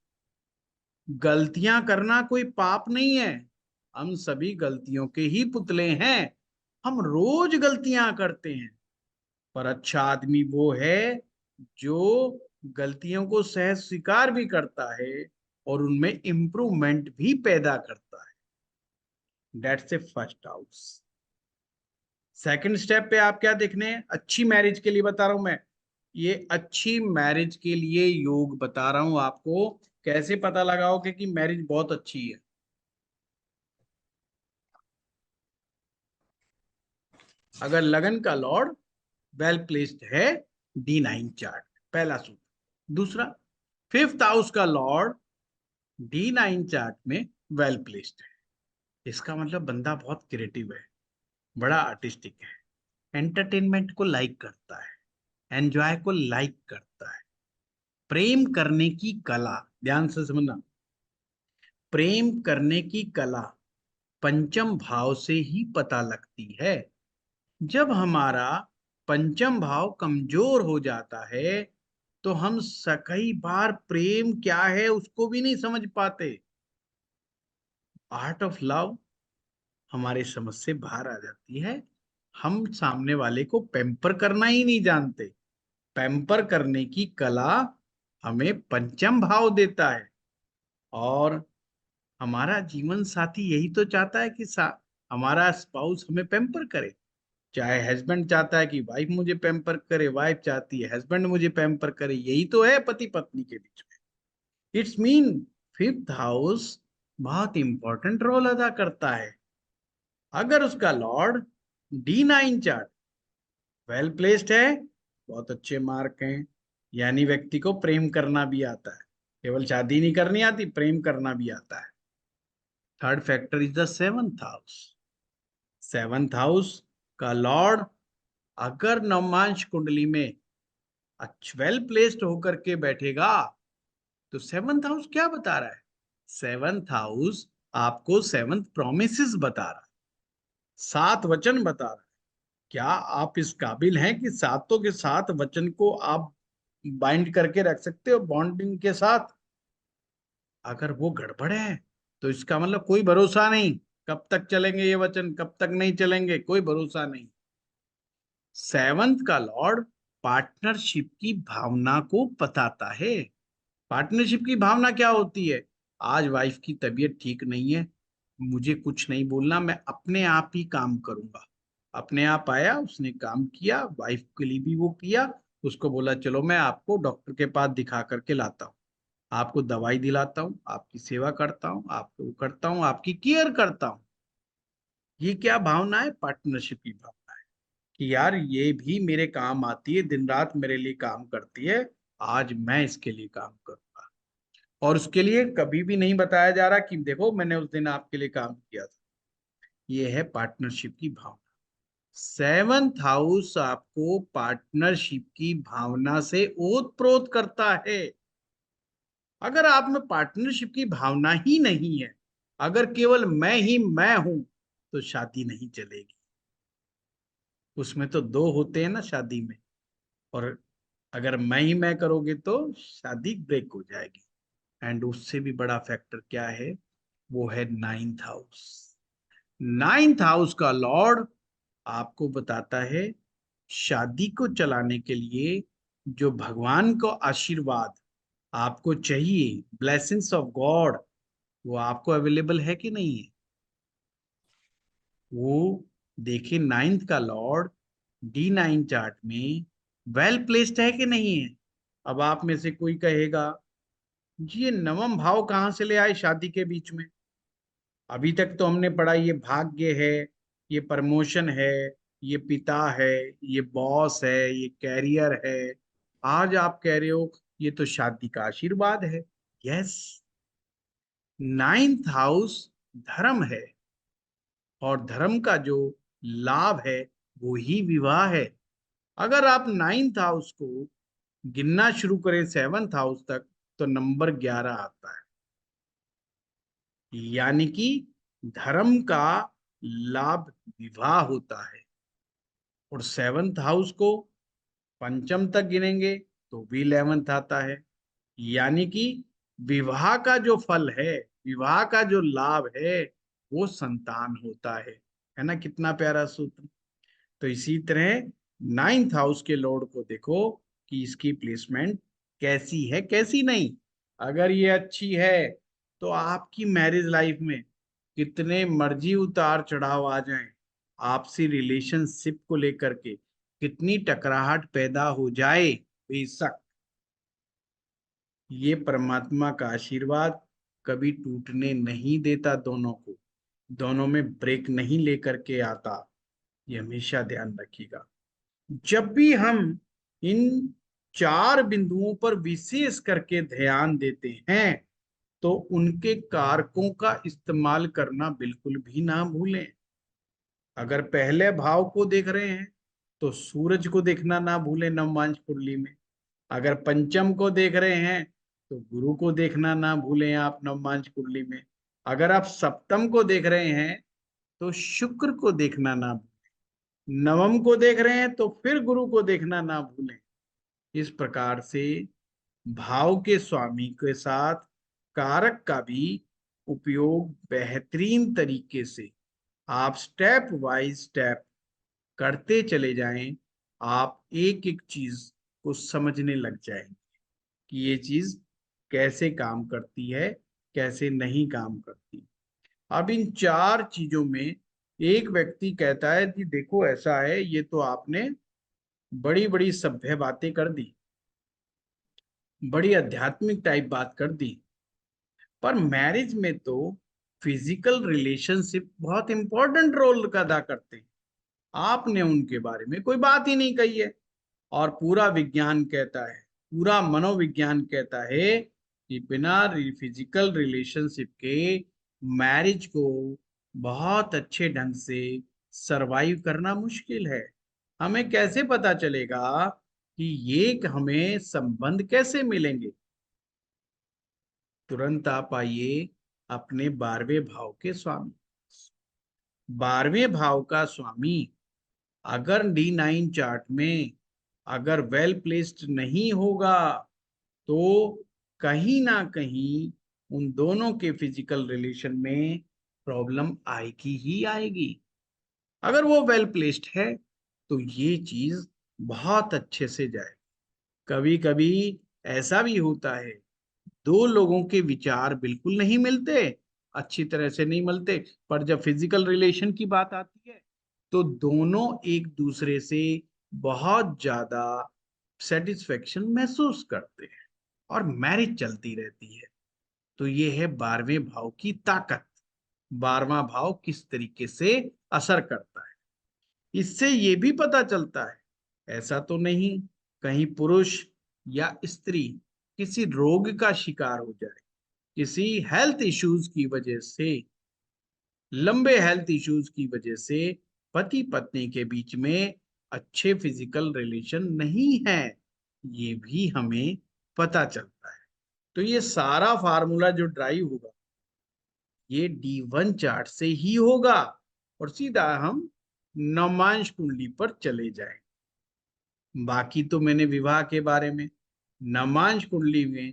गलतियां करना कोई पाप नहीं है, हम सभी गलतियों के ही पुतले हैं, हम रोज गलतियां करते हैं। पर अच्छा आदमी वो है जो गलतियों को सहज स्वीकार भी करता है और उनमें इंप्रूवमेंट भी पैदा करता है। That's a first house. Second step पे आप क्या देखने हैं, अच्छी मैरिज के लिए बता रहा हूं मैं, ये अच्छी मैरिज के लिए योग बता रहा हूं आपको। कैसे पता लगाओगे कि मैरिज बहुत अच्छी है? अगर लगन का लॉर्ड वेल प्लेस्ड है D9 चार्ट, पहला सूत्र। दूसरा, फिफ्थ हाउस का लॉर्ड D9 चार्ट में वेल प्लेस्ड है, इसका मतलब बंदा बहुत क्रिएटिव है, बड़ा आर्टिस्टिक है, एंटरटेनमेंट को लाइक करता है, एंजॉय को लाइक करता है, प्रेम करने की कला, ध्यान से समझना, प्रेम करने की कला पंचम भाव से ही पता लगती है। जब हमारा पंचम भाव कमजोर हो जाता है तो हम कई बार प्रेम क्या है उसको भी नहीं समझ पाते। आर्ट ऑफ लव हमारे समझ से बाहर आ जाती है। हम सामने वाले को पैम्पर करना ही नहीं जानते। पैम्पर करने की कला हमें पंचम भाव देता है। और हमारा जीवन साथी यही तो चाहता है कि हमारा स्पाउस हमें पैम्पर करे। चाहे हस्बैंड चाहता है कि वाइफ मुझे पैम्पर करे, वाइफ चाहती है हस्बैंड मुझे पैम्पर करे, यही तो है पति पत्नी के बीच में। इट्स मीन फिफ्थ हाउस बहुत इंपॉर्टेंट रोल अदा करता है। अगर उसका Lord D9 chart well placed है, बहुत अच्छे मार्क हैं, यानी व्यक्ति को प्रेम करना भी आता है, केवल शादी नहीं करनी आती, प्रेम करना भी आता है। Third factor is the seventh house. Seventh house का लॉर्ड अगर नवमांश कुंडली में वेल प्लेस्ड होकर के बैठेगा, तो सेवंथ हाउस क्या बता रहा है? सेवंथ हाउस आपको सेवंथ प्रोमिसेस बता रहा है, सात वचन बता रहा है। क्या आप इस काबिल हैं कि सातों के सात वचन को आप बाइंड करके रख सकते हो बॉन्डिंग के साथ? अगर वो गड़बड़ है तो इसका मतलब कोई भरोसा नहीं, कब तक चलेंगे ये वचन, कब तक नहीं चलेंगे, कोई भरोसा नहीं। सेवंथ का लॉर्ड पार्टनरशिप की भावना को बताता है। पार्टनरशिप की भावना क्या होती है? आज वाइफ की तबीयत ठीक नहीं है, मुझे कुछ नहीं बोलना, मैं अपने आप ही काम करूंगा। अपने आप आया, उसने काम किया, वाइफ के लिए भी वो किया। उसको बोला चलो मैं आपको डॉक्टर के पास दिखा करके लाता हूँ, आपको दवाई दिलाता हूँ, आपकी सेवा करता हूँ, आपको वो करता हूँ, आपकी केयर करता हूँ। ये क्या भावना है? पार्टनरशिप की भावना है कि यार ये भी मेरे काम आती है, दिन रात मेरे लिए काम करती है, आज मैं इसके लिए काम करूंगा। और उसके लिए कभी भी नहीं बताया जा रहा कि देखो मैंने उस दिन आपके लिए काम किया था। ये है पार्टनरशिप की भावना। सेवंथ हाउस आपको पार्टनरशिप की भावना से ओतप्रोत करता है। अगर आप में पार्टनरशिप की भावना ही नहीं है, अगर केवल मैं ही मैं हूं, तो शादी नहीं चलेगी। उसमें तो दो होते हैं ना शादी में, और अगर मैं ही मैं करोगे तो शादी ब्रेक हो जाएगी। एंड उससे भी बड़ा फैक्टर क्या है? वो है नाइन्थ हाउस। नाइन्थ हाउस का लॉर्ड आपको बताता है शादी को चलाने के लिए जो भगवान को आशीर्वाद आपको चाहिए, ब्लेसिंग्स ऑफ गॉड, वो आपको अवेलेबल है कि नहीं है? वो देखिए, नाइन्थ का लॉर्ड D9 चार्ट में वेल प्लेस्ड है कि नहीं है? अब आप में से कोई कहेगा जी ये नवम भाव कहाँ से ले आए शादी के बीच में? अभी तक तो हमने पढ़ा ये भाग्य है, ये प्रमोशन है, ये पिता है, ये बॉस है, ये कैरियर है। आज आप कह रहे हो ये तो शादी का आशीर्वाद है। यस, नाइन्थ हाउस धर्म है, और धर्म का जो लाभ है वो ही विवाह है। अगर आप नाइन्थ हाउस को गिनना शुरू करें सेवंथ हाउस तक, तो नंबर 11 आता है। यानी कि धर्म का लाभ विवाह होता है। और सेवंथ हाउस को पंचम तक गिनेंगे तो भी 11th आता है। यानी कि विवाह का जो फल है, विवाह का जो लाभ है, वो संतान होता है ना? कितना प्यारा सूत्र। तो इसी तरह नाइन्थ हाउस के लॉर्ड को देखो कि इसकी प्लेसमेंट कैसी है, कैसी नहीं। अगर ये अच्छी है तो आपकी मैरिज लाइफ में कितने मर्जी उतार चढ़ाव आ जाएं, आपसी रिलेशनशिप को लेकर के कितनी टकराहट पैदा हो जाए, बेशक ये परमात्मा का आशीर्वाद कभी टूटने नहीं देता दोनों को, दोनों में ब्रेक नहीं लेकर के आता। ये हमेशा ध्यान रखिएगा। जब भी हम इन चार बिंदुओं पर विशेष करके ध्यान देते हैं, तो उनके कारकों का इस्तेमाल करना बिल्कुल भी ना भूलें। अगर पहले भाव को देख रहे हैं तो सूरज को देखना ना भूलें नवमांश कुंडली में। अगर पंचम को देख रहे हैं तो गुरु को देखना ना भूलें आप नवमांश कुंडली में। अगर आप सप्तम को देख रहे हैं तो शुक्र को देखना ना भूलें। नवम को देख रहे हैं तो फिर गुरु को देखना ना भूलें। इस प्रकार से भाव के स्वामी के साथ कारक का भी उपयोग बेहतरीन तरीके से आप स्टेप बाय स्टेप करते चले जाएं, आप एक एक चीज को समझने लग जाएंगे कि ये चीज कैसे काम करती है, कैसे नहीं काम करती। अब इन चार चीजों में एक व्यक्ति कहता है कि देखो ऐसा है, ये तो आपने बड़ी बड़ी सभ्य बातें कर दी, बड़ी आध्यात्मिक टाइप बात कर दी, पर मैरिज में तो फिजिकल रिलेशनशिप बहुत इंपॉर्टेंट रोल अदा करते हैं, आपने उनके बारे में कोई बात ही नहीं कही है। और पूरा विज्ञान कहता है, पूरा मनोविज्ञान कहता है कि बिना फिजिकल रिलेशनशिप के मैरिज को बहुत अच्छे ढंग से सरवाइव करना मुश्किल है। हमें कैसे पता चलेगा कि ये हमें संबंध कैसे मिलेंगे? तुरंत आप आइए अपने 12वें भाव के स्वामी। 12वें भाव का स्वामी अगर D9 चार्ट में अगर वेल प्लेस्ड नहीं होगा, तो कहीं ना कहीं उन दोनों के फिजिकल रिलेशन में प्रॉब्लम आएगी ही आएगी। अगर वो वेल प्लेस्ड है तो ये चीज बहुत अच्छे से जाए। कभी कभी ऐसा भी होता है, दो लोगों के विचार बिल्कुल नहीं मिलते, अच्छी तरह से नहीं मिलते, पर जब फिजिकल रिलेशन की बात आती है तो दोनों एक दूसरे से बहुत ज्यादा सेटिस्फेक्शन महसूस करते हैं और मैरिज चलती रहती है। तो ये है 12वें भाव की ताकत। 12वां भाव किस तरीके से असर करता है, इससे ये भी पता चलता है ऐसा तो नहीं कहीं पुरुष या स्त्री किसी रोग का शिकार हो जाए, किसी हेल्थ इश्यूज की वजह से, लंबे हेल्थ इश्यूज की वजह से पति पत्नी के बीच में अच्छे फिजिकल रिलेशन नहीं है, ये भी हमें पता चलता है। तो ये सारा फार्मूला जो ड्राइव होगा ये D1 चार्ट से ही होगा। और सीधा हम नवमांश कुंडली पर चले जाएं। बाकी तो मैंने विवाह के बारे में, नवमांश कुंडली में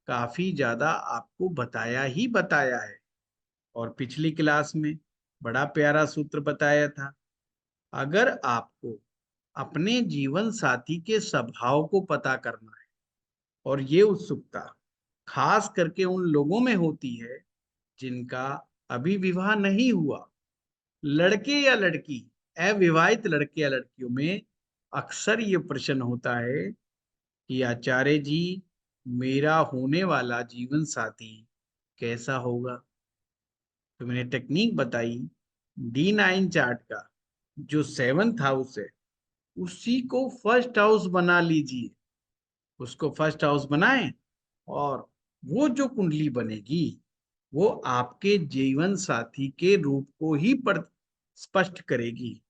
काफी ज्यादा आपको बताया ही बताया है। और पिछली क्लास में बड़ा प्यारा सूत्र बताया था, अगर आपको अपने जीवन साथी के स्वभाव को पता करना है, और ये उत्सुकता खास करके उन लोगों में होती है जिनका अभी विवाह नहीं हुआ, लड़के या लड़की, अविवाहित लड़के या लड़कियों में अक्सर ये प्रश्न होता है कि आचार्य जी मेरा होने वाला जीवन साथी कैसा होगा। तो मैंने टेक्निक बताई, D9 चार्ट का जो 7th हाउस है उसी को फर्स्ट हाउस बना लीजिए, उसको फर्स्ट हाउस बनाएं और वो जो कुंडली बनेगी वो आपके जीवन साथी के रूप को ही पर स्पष्ट करेगी।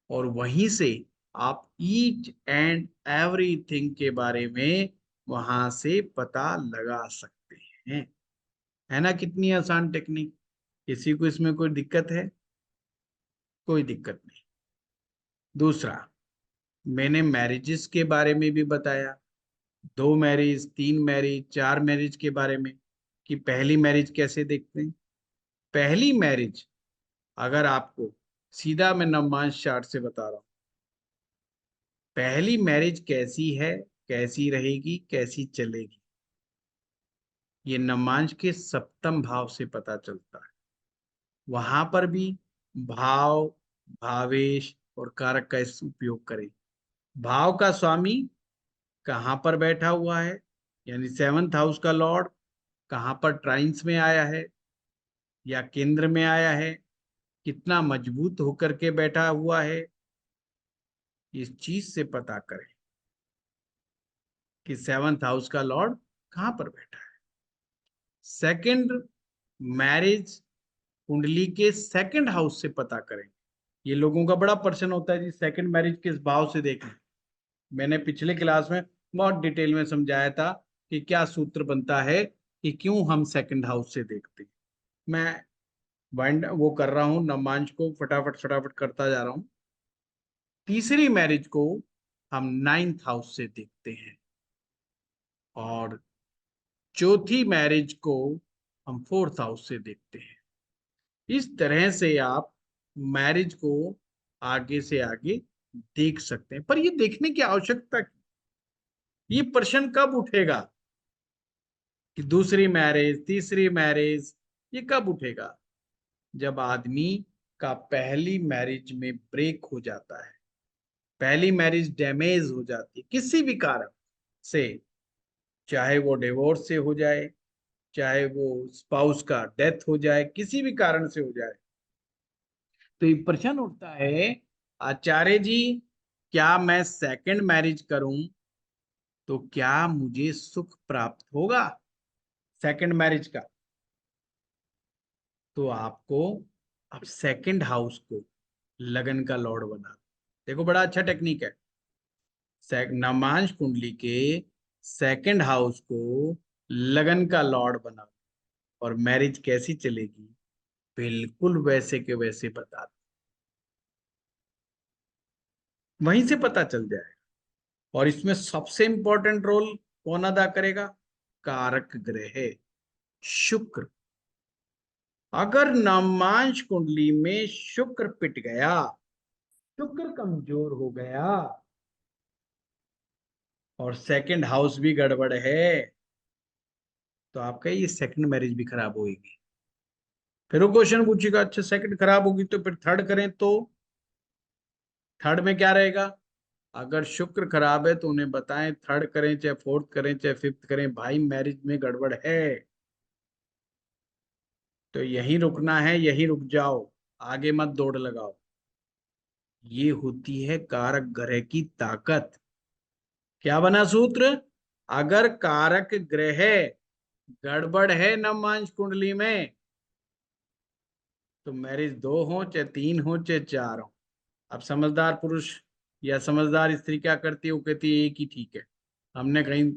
और वहीं से आप ईच एंड एवरीथिंग के बारे में वहां से पता लगा सकते हैं। है ना कितनी आसान टेक्निक। किसी को इसमें कोई दिक्कत है? कोई दिक्कत नहीं। दूसरा, मैंने मैरिजेस के बारे में भी बताया, 2 मैरिज, 3 मैरिज, 4 मैरिज के बारे में, कि पहली मैरिज कैसे देखते हैं। पहली मैरिज अगर आपको, सीधा मैं नवमांश चार्ट से बता रहा हूं, पहली मैरिज कैसी है, कैसी रहेगी, कैसी चलेगी, ये नवमांश के 7th भाव से पता चलता है। वहां पर भी भाव, भावेश और कारक का इस उपयोग करें। भाव का स्वामी कहां पर बैठा हुआ है, यानी 7th हाउस का लॉर्ड कहां पर ट्राइन्स में आया है या केंद्र में आया है, कितना मजबूत होकर के बैठा हुआ है, इस चीज से पता करें कि 7th हाउस का लॉर्ड कहां पर बैठा है। सेकंड मैरिज कुंडली के 2nd हाउस से पता करें। ये लोगों का बड़ा प्रश्न होता है जी, सेकंड मैरिज किस भाव से देखें। मैंने पिछले क्लास में बहुत डिटेल में समझाया था कि क्या सूत्र बनता है कि क्यों हम 2nd हाउस से देखते हैं। मैं वाइंड वो कर रहा हूं, नवमांश को फटाफट फटाफट करता जा रहा हूं। तीसरी मैरिज को हम 9th हाउस से देखते हैं और चौथी मैरिज को हम 4th हाउस से देखते हैं। इस तरह से आप मैरिज को आगे से आगे देख सकते हैं। पर ये देखने की आवश्यकता क्यों? ये प्रश्न कब उठेगा कि दूसरी मैरिज, तीसरी मैरिज, ये कब उठेगा? जब आदमी का पहली मैरिज में ब्रेक हो जाता है, पहली मैरिज डैमेज हो जाती है किसी भी कारण से, चाहे वो डिवोर्स से हो जाए, चाहे वो स्पाउस का डेथ हो जाए, किसी भी कारण से हो जाए, तो ये प्रश्न उठता है, आचार्य जी क्या मैं 2nd मैरिज करूं तो क्या मुझे सुख प्राप्त होगा 2nd मैरिज का? तो आपको अब 2nd हाउस को लगन का लॉर्ड बना, देखो बड़ा अच्छा टेक्निक है। नवमांश कुंडली के 2nd हाउस को लगन का लॉर्ड बना और मैरिज कैसी चलेगी बिल्कुल वैसे के वैसे बता दो, वहीं से पता चल जाएगा। और इसमें सबसे इंपॉर्टेंट रोल कौन अदा करेगा? कारक ग्रह शुक्र। अगर नवमांश कुंडली में शुक्र पिट गया, शुक्र कमजोर हो गया और 2nd हाउस भी गड़बड़ है, तो आपका ये 2nd मैरिज भी खराब होगी। फिर वो क्वेश्चन पूछेगा, अच्छा सेकंड खराब होगी तो फिर थर्ड करें, तो थर्ड में क्या रहेगा? अगर शुक्र खराब है तो उन्हें बताएं, थर्ड करें चाहे फोर्थ करें चाहे फिफ्थ करें, भाई मैरिज में गड़बड़ है। तो यहीं रुकना है, यहीं रुक जाओ, आगे मत दौड़ लगाओ। ये होती है कारक ग्रह की ताकत। क्या बना सूत्र? अगर कारक ग्रह गड़बड़ है नवमांश कुंडली में, तो मैरिज दो हो चाहे तीन हो चाहे चार हो। अब समझदार पुरुष या समझदार स्त्री क्या करती है? वो कहती है एक ही ठीक है, हमने कहीं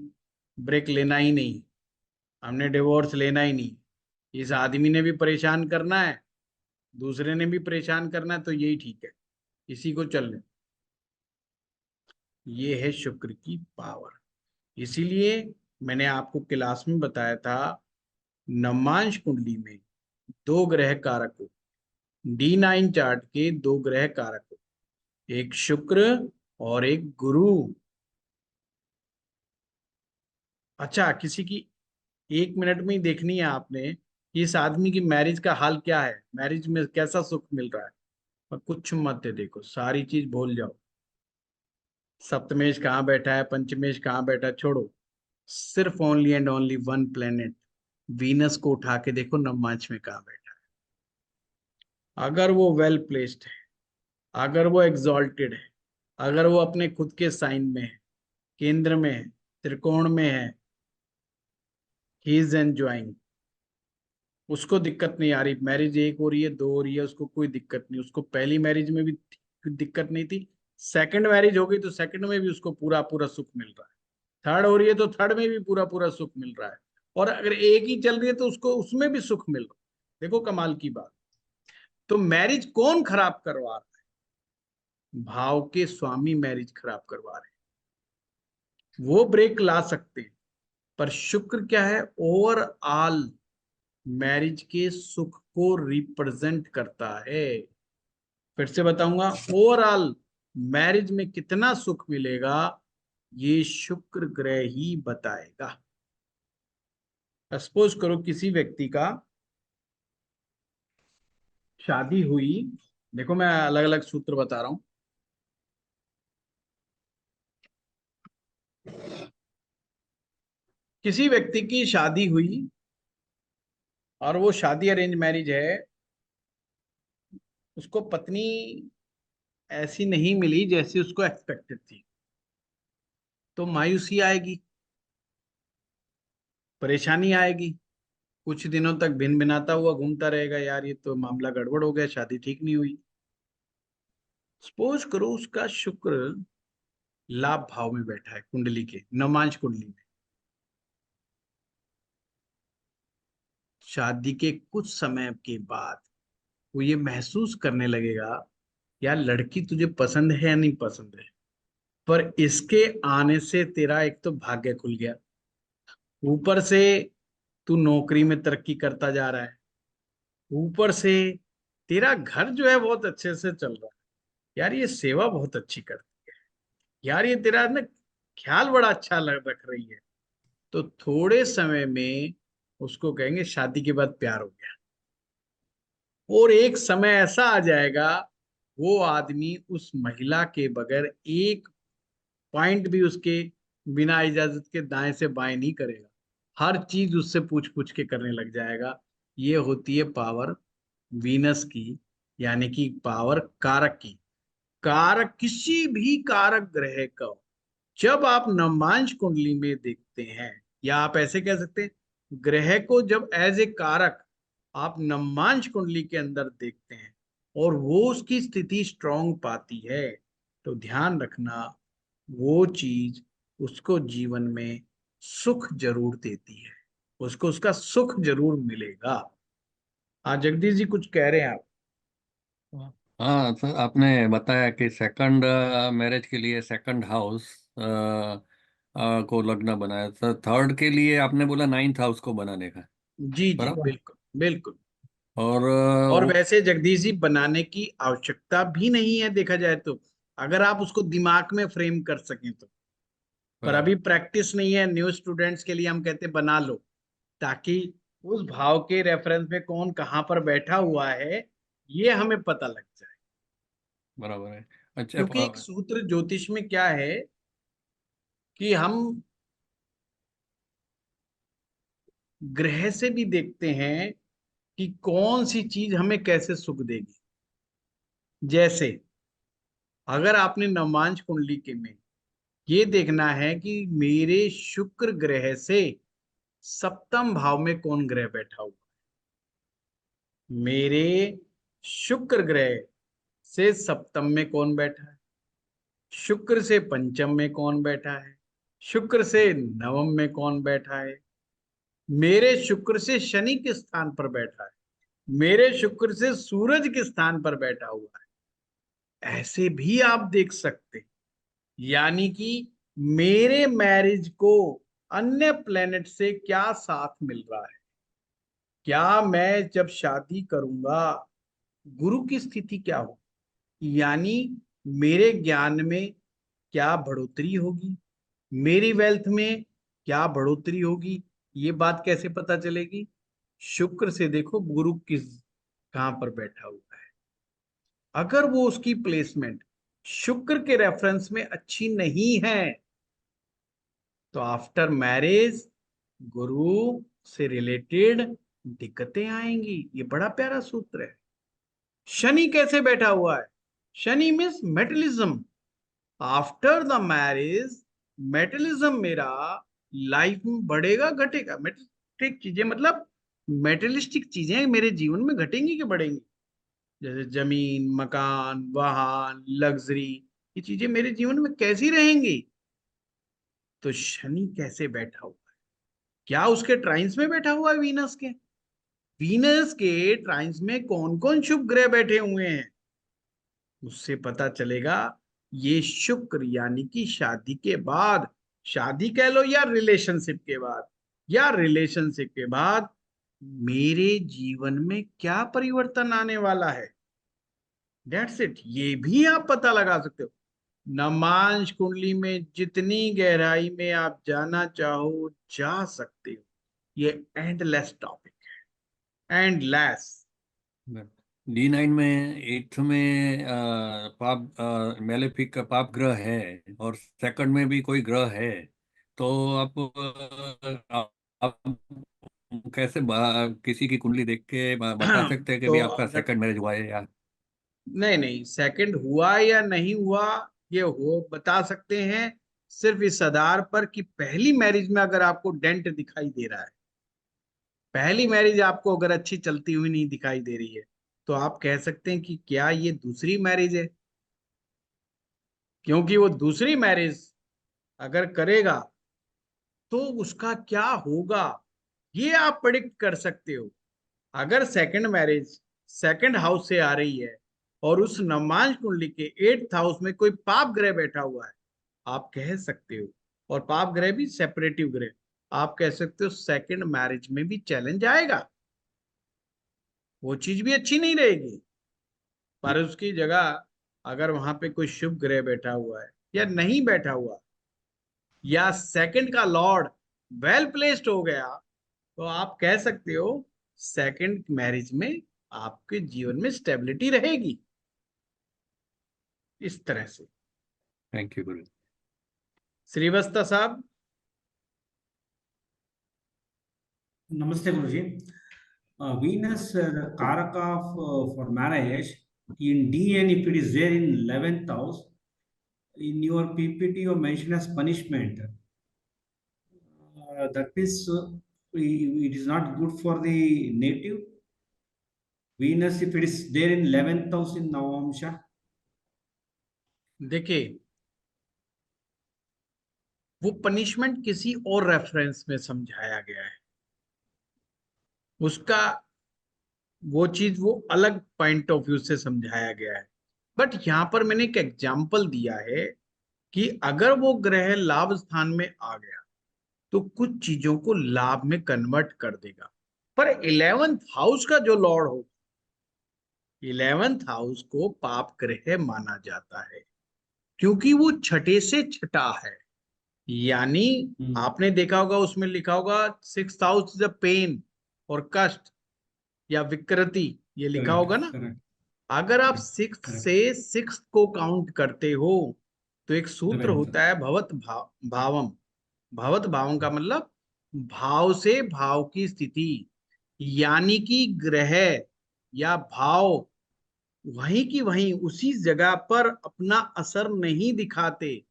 ब्रेक लेना ही नहीं, हमने डिवोर्स लेना ही नहीं। इस आदमी ने भी परेशान करना है, दूसरे ने भी परेशान करना है, तो यही ठीक है, इसी को चल ले। ये है शुक्र की पावर। इसीलिए मैंने आपको क्लास में बताया था, नवमांश कुंडली में दो ग्रह कारक हो, D9 चार्ट के दो ग्रह कारक हो, एक शुक्र और एक गुरु। अच्छा, किसी की 1 मिनट में ही देखनी है आपने कि इस आदमी की मैरिज का हाल क्या है, मैरिज में कैसा सुख मिल रहा है। और कुछ मत देखो, सारी चीज भूल जाओ। सप्तमेश कहाँ बैठा है, पंचमेश कहाँ बैठा है, छोड़ो। सिर्फ only and only one planet Venus को उठा के देखो, नवमांश में कहाँ बैठा है। अगर वो वेल प्लेस्ड है, अगर वो एग्जॉल्टेड है, अगर वो अपने खुद के साइन में है, केंद्र में है, त्रिकोण में है, ही इज एंजॉइंग, उसको दिक्कत नहीं आ रही। मैरिज एक हो रही है, दो हो रही है, उसको कोई दिक्कत नहीं। उसको पहली मैरिज में भी दिक्कत नहीं थी, सेकंड मैरिज हो गई तो सेकंड में भी उसको पूरा पूरा सुख मिल रहा है, थर्ड हो रही है तो थर्ड में भी पूरा पूरा सुख मिल रहा है, और अगर एक ही चल रही है तो उसको उसमें भी सुख मिल रहा है। देखो कमाल की बात। तो मैरिज कौन खराब करवा रहा है? भाव के स्वामी मैरिज खराब करवा रहे हैं। वो ब्रेक ला सकते हैं, पर शुक्र क्या है? ओवरऑल मैरिज के सुख को रिप्रेजेंट करता है। फिर से बताऊंगा, ओवरऑल मैरिज में कितना सुख मिलेगा, ये शुक्र ग्रह ही बताएगा। सपोज करो किसी व्यक्ति का शादी हुई, देखो मैं अलग अलग सूत्र बता रहा हूं। किसी व्यक्ति की शादी हुई और वो शादी अरेंज मैरिज है, उसको पत्नी ऐसी नहीं मिली जैसी उसको एक्सपेक्टेड थी, तो मायूसी आएगी, परेशानी आएगी, कुछ दिनों तक भिन भिनाता हुआ घूमता रहेगा, यार ये तो मामला गड़बड़ हो गया, शादी ठीक नहीं हुई। सपोज करो उसका शुक्र लाभ भाव में बैठा है, कुंडली के नवमांश कुंडली में। शादी के कुछ समय के बाद वो ये महसूस करने लगेगा, यार लड़की तुझे पसंद है या नहीं पसंद है, पर इसके आने से तेरा एक तो भाग्य खुल गया, ऊपर से तू नौकरी में तरक्की करता जा रहा है, ऊपर से तेरा घर जो है बहुत अच्छे से चल रहा है, यार ये सेवा बहुत अच्छी करती है, यार ये तेरा ना ख्याल बड़ा अच्छा रख रही है। तो थोड़े समय में उसको कहेंगे शादी के बाद प्यार हो गया, और एक समय ऐसा आ जाएगा, वो आदमी उस महिला के बगैर एक पॉइंट भी उसके बिना इजाजत के दाएं से बाएं नहीं करेगा, हर चीज उससे पूछ पूछ के करने लग जाएगा। ये होती है पावर वीनस की, यानी कि पावर कारक की। कारक किसी भी कारक ग्रह का जब आप नवमांश कुंडली में देखते हैं, या आप ऐसे कह सकते हैं, ग्रह को जब एज ए कारक आप नवमांश कुंडली के अंदर देखते हैं और वो उसकी स्थिति स्ट्रांग पाती है, तो ध्यान रखना, वो चीज उसको जीवन में सुख जरूर देती है, उसको उसका सुख जरूर मिलेगा। हाँ जगदीश जी कुछ कह रहे हैं आप? हाँ सर, आपने बताया कि सेकंड मैरिज के लिए सेकंड हाउस को लग्न बनाया, सर थर्ड के लिए आपने बोला नाइन्थ हाउस को बनाने का, जी जी बराबर। बिल्कुल बिल्कुल। और और वैसे जगदीश जी बनाने की आवश्यकता भी नहीं है देखा जाए तो, अगर आप उसको दिमाग में फ्रेम कर सकें तो। पर अभी बराबर। प्रैक्टिस नहीं है, न्यू स्टूडेंट्स के लिए हम कहते हैं बना लो, ताकि उस भाव के रेफरेंस में कौन कहाँ पर बैठा हुआ है, ये हमें पता लग जाए। बराबर है। अच्छा क्योंकि एक सूत्र ज्योतिष में क्या है कि हम ग्रह से भी देखते हैं कि कौन सी चीज हमें कैसे सुख देगी। जैसे अगर आपने नवमांश कुंडली के में ये देखना है कि मेरे शुक्र ग्रह से सप्तम भाव में कौन ग्रह बैठा हुआ, मेरे शुक्र ग्रह से सप्तम में कौन बैठा है, शुक्र से पंचम में कौन बैठा है, शुक्र से नवम में कौन बैठा है, मेरे शुक्र से शनि किस स्थान पर बैठा है, मेरे शुक्र से सूरज किस स्थान पर बैठा हुआ है, ऐसे भी आप देख सकते हैं। यानी कि मेरे मैरिज को अन्य प्लेनेट से क्या साथ मिल रहा है, क्या मैं जब शादी करूंगा गुरु की स्थिति क्या हो, यानी मेरे ज्ञान में क्या बढ़ोतरी होगी, मेरी वेल्थ में क्या बढ़ोतरी होगी। ये बात कैसे पता चलेगी, शुक्र से देखो गुरु किस कहां पर बैठा हुआ है। अगर वो उसकी प्लेसमेंट शुक्र के रेफरेंस में अच्छी नहीं है तो आफ्टर मैरिज गुरु से रिलेटेड दिक्कतें आएंगी। ये बड़ा प्यारा सूत्र है। शनि कैसे बैठा हुआ है, Shani means metallism. After the marriage metallism मेरा लाइफ में बढ़ेगा घटेगा, मेटलिस्टिक चीजें मतलब मेटलिस्टिक चीजें मेरे जीवन में घटेंगी कि बढ़ेंगी, जैसे जमीन मकान वाहन लग्जरी, ये चीजें मेरे जीवन में कैसी रहेंगी। तो शनि कैसे बैठा हुआ है, क्या उसके ट्राइन्स में बैठा हुआ है वीनस के, वीनस के ट्राइन्स में कौन कौन शुभ ग्रह बैठे हुए हैं, उससे पता चलेगा ये शुक्र यानी कि शादी के बाद, शादी कह लो या रिलेशनशिप के बाद, या रिलेशनशिप के बाद मेरे जीवन में क्या परिवर्तन आने वाला है। दैट्स इट, ये भी आप पता लगा सकते हो। नमांश कुंडली में जितनी गहराई में आप जाना चाहो जा सकते हो। ये एंडलेस टॉपिक है, एंडलेस। D9 में एट्थ में मेलेफिक पाप ग्रह है और सेकंड में भी कोई ग्रह है, तो आप कैसे किसी की कुंडली देख के बता सकते हैं कि तो भी आपका अगर, सेकंड मैरिज हुआ है या? नहीं नहीं, सेकंड हुआ या नहीं हुआ ये हो बता सकते हैं सिर्फ इस आधार पर कि पहली मैरिज में अगर आपको डेंट दिखाई दे रहा है, पहली मैरिज आपको अगर अच्छी चलती हुई नहीं दिखाई दे रही है, तो आप कह सकते हैं कि क्या ये दूसरी मैरिज है। क्योंकि वो दूसरी मैरिज अगर करेगा तो उसका क्या होगा ये आप प्रिडिक्ट कर सकते हो। अगर सेकंड मैरिज सेकंड हाउस से आ रही है और उस नवमांश कुंडली के 8th हाउस में कोई पाप ग्रह बैठा हुआ है, आप कह सकते हो, और पाप ग्रह भी सेपरेटिव ग्रह, आप कह सकते हो सेकंड मैरिज में भी चैलेंज आएगा, वो चीज भी अच्छी नहीं रहेगी। पर उसकी जगह अगर वहां पे कोई शुभ ग्रह बैठा हुआ है या नहीं बैठा हुआ, या सेकंड का लॉर्ड वेल प्लेस्ड हो गया, तो आप कह सकते हो सेकंड मैरिज में आपके जीवन में स्टेबिलिटी रहेगी। इस तरह से। थैंक यू गुरु। श्रीवस्ता साहब। Namaste, Guruji. Venus, the Karaka for marriage, in DN, if it is there in 11th house, in your PPT, you mention as punishment. That means it is not good for the native. Venus, if it is there in 11th house in Navamsha. देखिए, वो punishment किसी और reference में समझाया गया है, उसका वो चीज वो अलग पॉइंट ऑफ व्यू से समझाया गया है। बट यहाँ पर मैंने एक एग्जाम्पल दिया है कि अगर वो ग्रह लाभ स्थान में आ गया तो कुछ चीजों को लाभ में कन्वर्ट कर देगा। पर 11th हाउस का जो लॉर्ड हो, 11th हाउस को पाप ग्रह माना जाता है क्योंकि वो छठे से छठा है। यानी आपने देखा होगा उसमें लिखा होगा 6th house is a pen, और कष्ट या विकृति ये लिखा होगा ना। correct, अगर आप सिक्स correct, से सिक्स को काउंट करते हो तो एक सूत्र right, होता है भवत भावम। भवत भावम का मतलब भाव से भाव की स्थिति, यानी कि ग्रह या भाव वहीं की वहीं उसी जगह पर अपना असर नहीं दिखाते,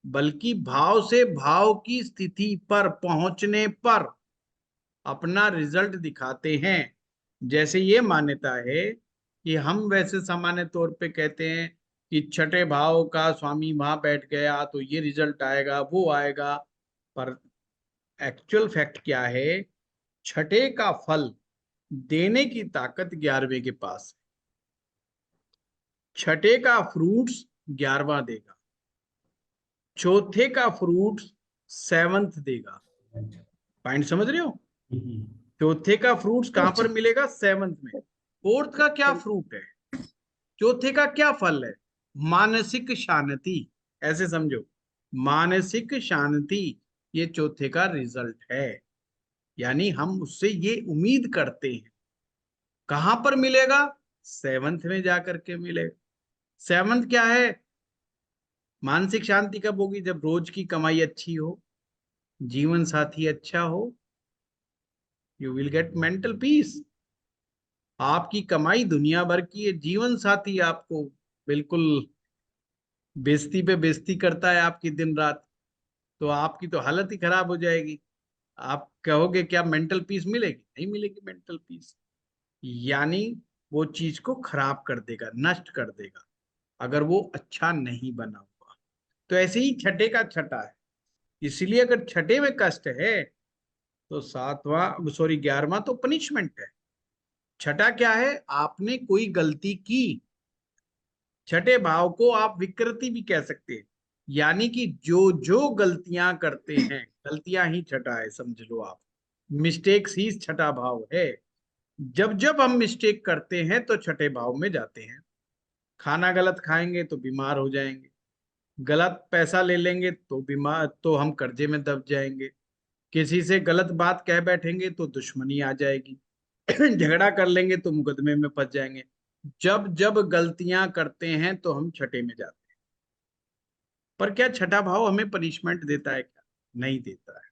बल्कि भाव से भाव की स्थिति पर पहुंचने पर अपना रिजल्ट दिखाते हैं। जैसे ये मान्यता है कि हम वैसे सामान्य तौर पे कहते हैं कि छठे भाव का स्वामी वहां बैठ गया तो ये रिजल्ट आएगा, वो आएगा। पर एक्चुअल फैक्ट क्या है, छठे का फल देने की ताकत 11वें के पास है। छठे का फ्रूट्स 11वां देगा, चौथे का फ्रूट्स 7th देगा। right. पॉइंट समझ रहे हो? Mhm. चौथे का फ्रूट्स कहां पर मिलेगा? 7th में। फोर्थ का क्या फ्रूट है? चौथे का क्या फल है? मानसिक शांति। ऐसे समझो, मानसिक शांति ये चौथे का रिजल्ट है। यानी हम उससे ये उम्मीद करते हैं। कहां पर मिलेगा? 7th में जाकर के मिलेगा। 7th क्या है? मानसिक शांति कब होगी? जब रोज की कमाई अच्छी हो, जीवन साथी अच्छा हो, you will get mental peace. आपकी कमाई दुनिया भर की है, जीवन साथी आपको बिल्कुल बेइज्जती पे बेइज्जती करता है आपकी दिन रात, तो आपकी तो हालत ही खराब हो जाएगी। आप कहोगे क्या मेंटल पीस मिलेगी? नहीं मिलेगी मेंटल पीस। यानी वो चीज को खराब कर देगा, नष्ट कर देगा, अगर वो अच्छा नहीं बना हुआ। तो ऐसे ही छठे का छठा है। इसलिए अगर छठे में कष्ट है तो 11वां तो पनिशमेंट है। छठा क्या है? आपने कोई गलती की। छठे भाव को आप विकृति भी कह सकते हैं, यानी कि जो जो गलतियां करते हैं, गलतियां ही छठा है, समझ लो आप। मिस्टेक्स ही छठा भाव है। जब जब हम मिस्टेक करते हैं तो छठे भाव में जाते हैं। खाना गलत खाएंगे तो बीमार हो जाएंगे, गलत पैसा ले लेंगे तो बीमार, तो हम कर्जे में दब जाएंगे, किसी से गलत बात कह बैठेंगे तो दुश्मनी आ जाएगी, झगड़ा कर लेंगे तो मुकदमे में फंस जाएंगे। जब जब गलतियां करते हैं तो हम छठे में जाते हैं। पर क्या छठा भाव हमें पनिशमेंट देता है? क्या नहीं देता है।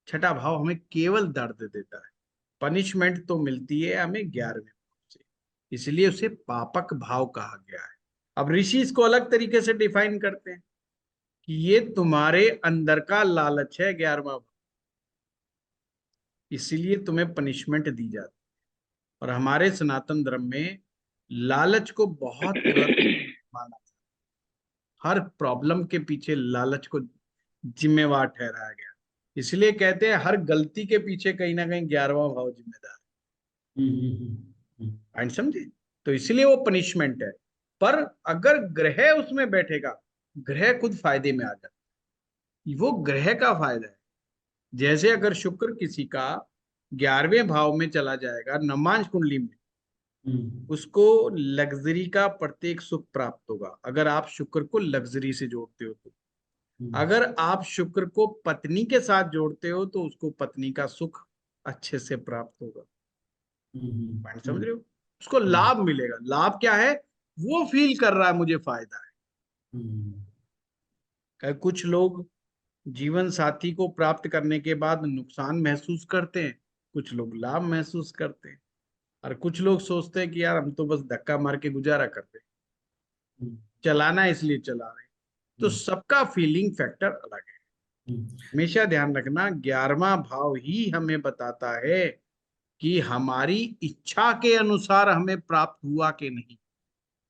छठा भाव हमें केवल दर्द देता है। पनिशमेंट तो मिलती है हमें 11वें भाव से, इसलिए उसे पापक भाव कहा गया है। अब ऋषि इसको अलग तरीके से डिफाइन करते हैं कि ये तुम्हारे अंदर का लालच है 11वां भाव, इसीलिए तुम्हें पनिशमेंट दी जाती है। और हमारे सनातन धर्म में लालच को बहुत गलत माना जाता है। हर प्रॉब्लम के पीछे लालच को जिम्मेवार ठहराया गया, इसलिए कहते हैं हर गलती के पीछे कहीं ना कहीं 11वां भाव जिम्मेदार है। पॉइंट समझे? तो इसलिए वो पनिशमेंट है। पर अगर ग्रह उसमें बैठेगा, ग्रह खुद फायदे में आ जाता है, वो ग्रह का फायदा है। जैसे अगर शुक्र किसी का 11वें भाव में चला जाएगा नवमांश कुंडली में, उसको लग्जरी का प्रत्येक सुख प्राप्त होगा, अगर आप शुक्र को लग्जरी से जोड़ते हो तो। अगर आप शुक्र को पत्नी के साथ जोड़ते हो तो उसको पत्नी का सुख अच्छे से प्राप्त होगा। पॉइंट समझ रहे हो? उसको लाभ मिलेगा। लाभ क्या है? वो फील कर रहा है मुझे फायदा है। कुछ लोग जीवन साथी को प्राप्त करने के बाद नुकसान महसूस करते हैं, कुछ लोग लाभ महसूस करते हैं, और कुछ लोग सोचते हैं कि यार हम तो बस धक्का मार के गुजारा करते हैं, चलाना है इसलिए चला रहे हैं। तो सबका फीलिंग फैक्टर अलग है। हमेशा ध्यान रखना 11वां भाव ही हमें बताता है कि हमारी इच्छा के अनुसार हमें प्राप्त हुआ कि नहीं।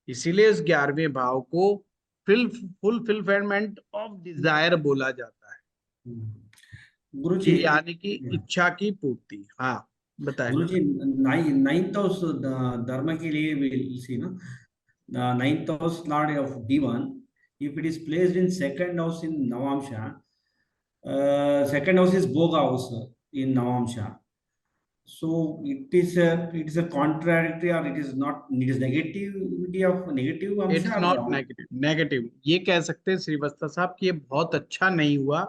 इसीलिए इस 11वें भाव को फुलफिलमेंट ऑफ डिजायर बोला जाता है, गुरुजी, कि यानी कि इच्छा की पूर्ति। हाँ बताए। गुरुजी, ninth house dharma के लिए we'll see ना, the ninth house lord of D1, if it is placed in second house in Navamsha, second house is Bhoga house in Navamsha. So it is a contradictory, or it is not, it is negativity of negative it's amsha not or negative. Negative ये कह सकते हैं श्रीवास्तव साहब कि ये बहुत अच्छा नहीं हुआ,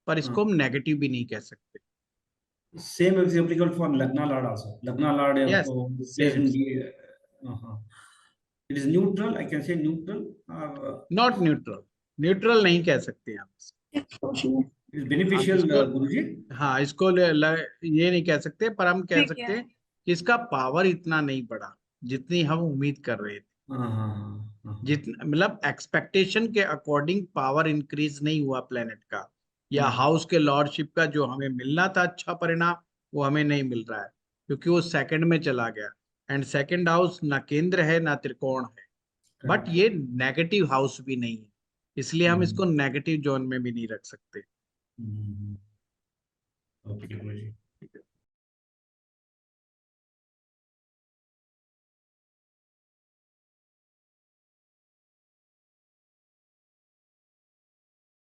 पर इसको हम नेगेटिव भी नहीं कह सकते। Same is applicable for Lagna Lord also. Lagna Lord Yes, placed in same. D. It is neutral. I can say neutral or not neutral, neutral नहीं कह सकते आप इसको। it is आप beneficial, इसको, Guruji. हाँ इसको ये नहीं कह सकते, पर हम कह सकते हैं कि इसका पावर इतना नहीं बढ़ा जितनी हम उम्मीद कर रहे थे। जितना मतलब एक्सपेक्टेशन के अकॉर्डिंग पावर इंक्रीज नहीं हुआ प्लेनेट का, या हाउस के लॉर्डशिप का जो हमें मिलना था अच्छा परिणाम, वो हमें नहीं मिल रहा है, क्योंकि वो सेकंड में चला गया। एंड सेकंड हाउस ना केंद्र है ना त्रिकोण है, बट ये नेगेटिव हाउस भी नहीं है, इसलिए हम इसको नेगेटिव जोन में भी नहीं रख सकते। Okay, Guruji.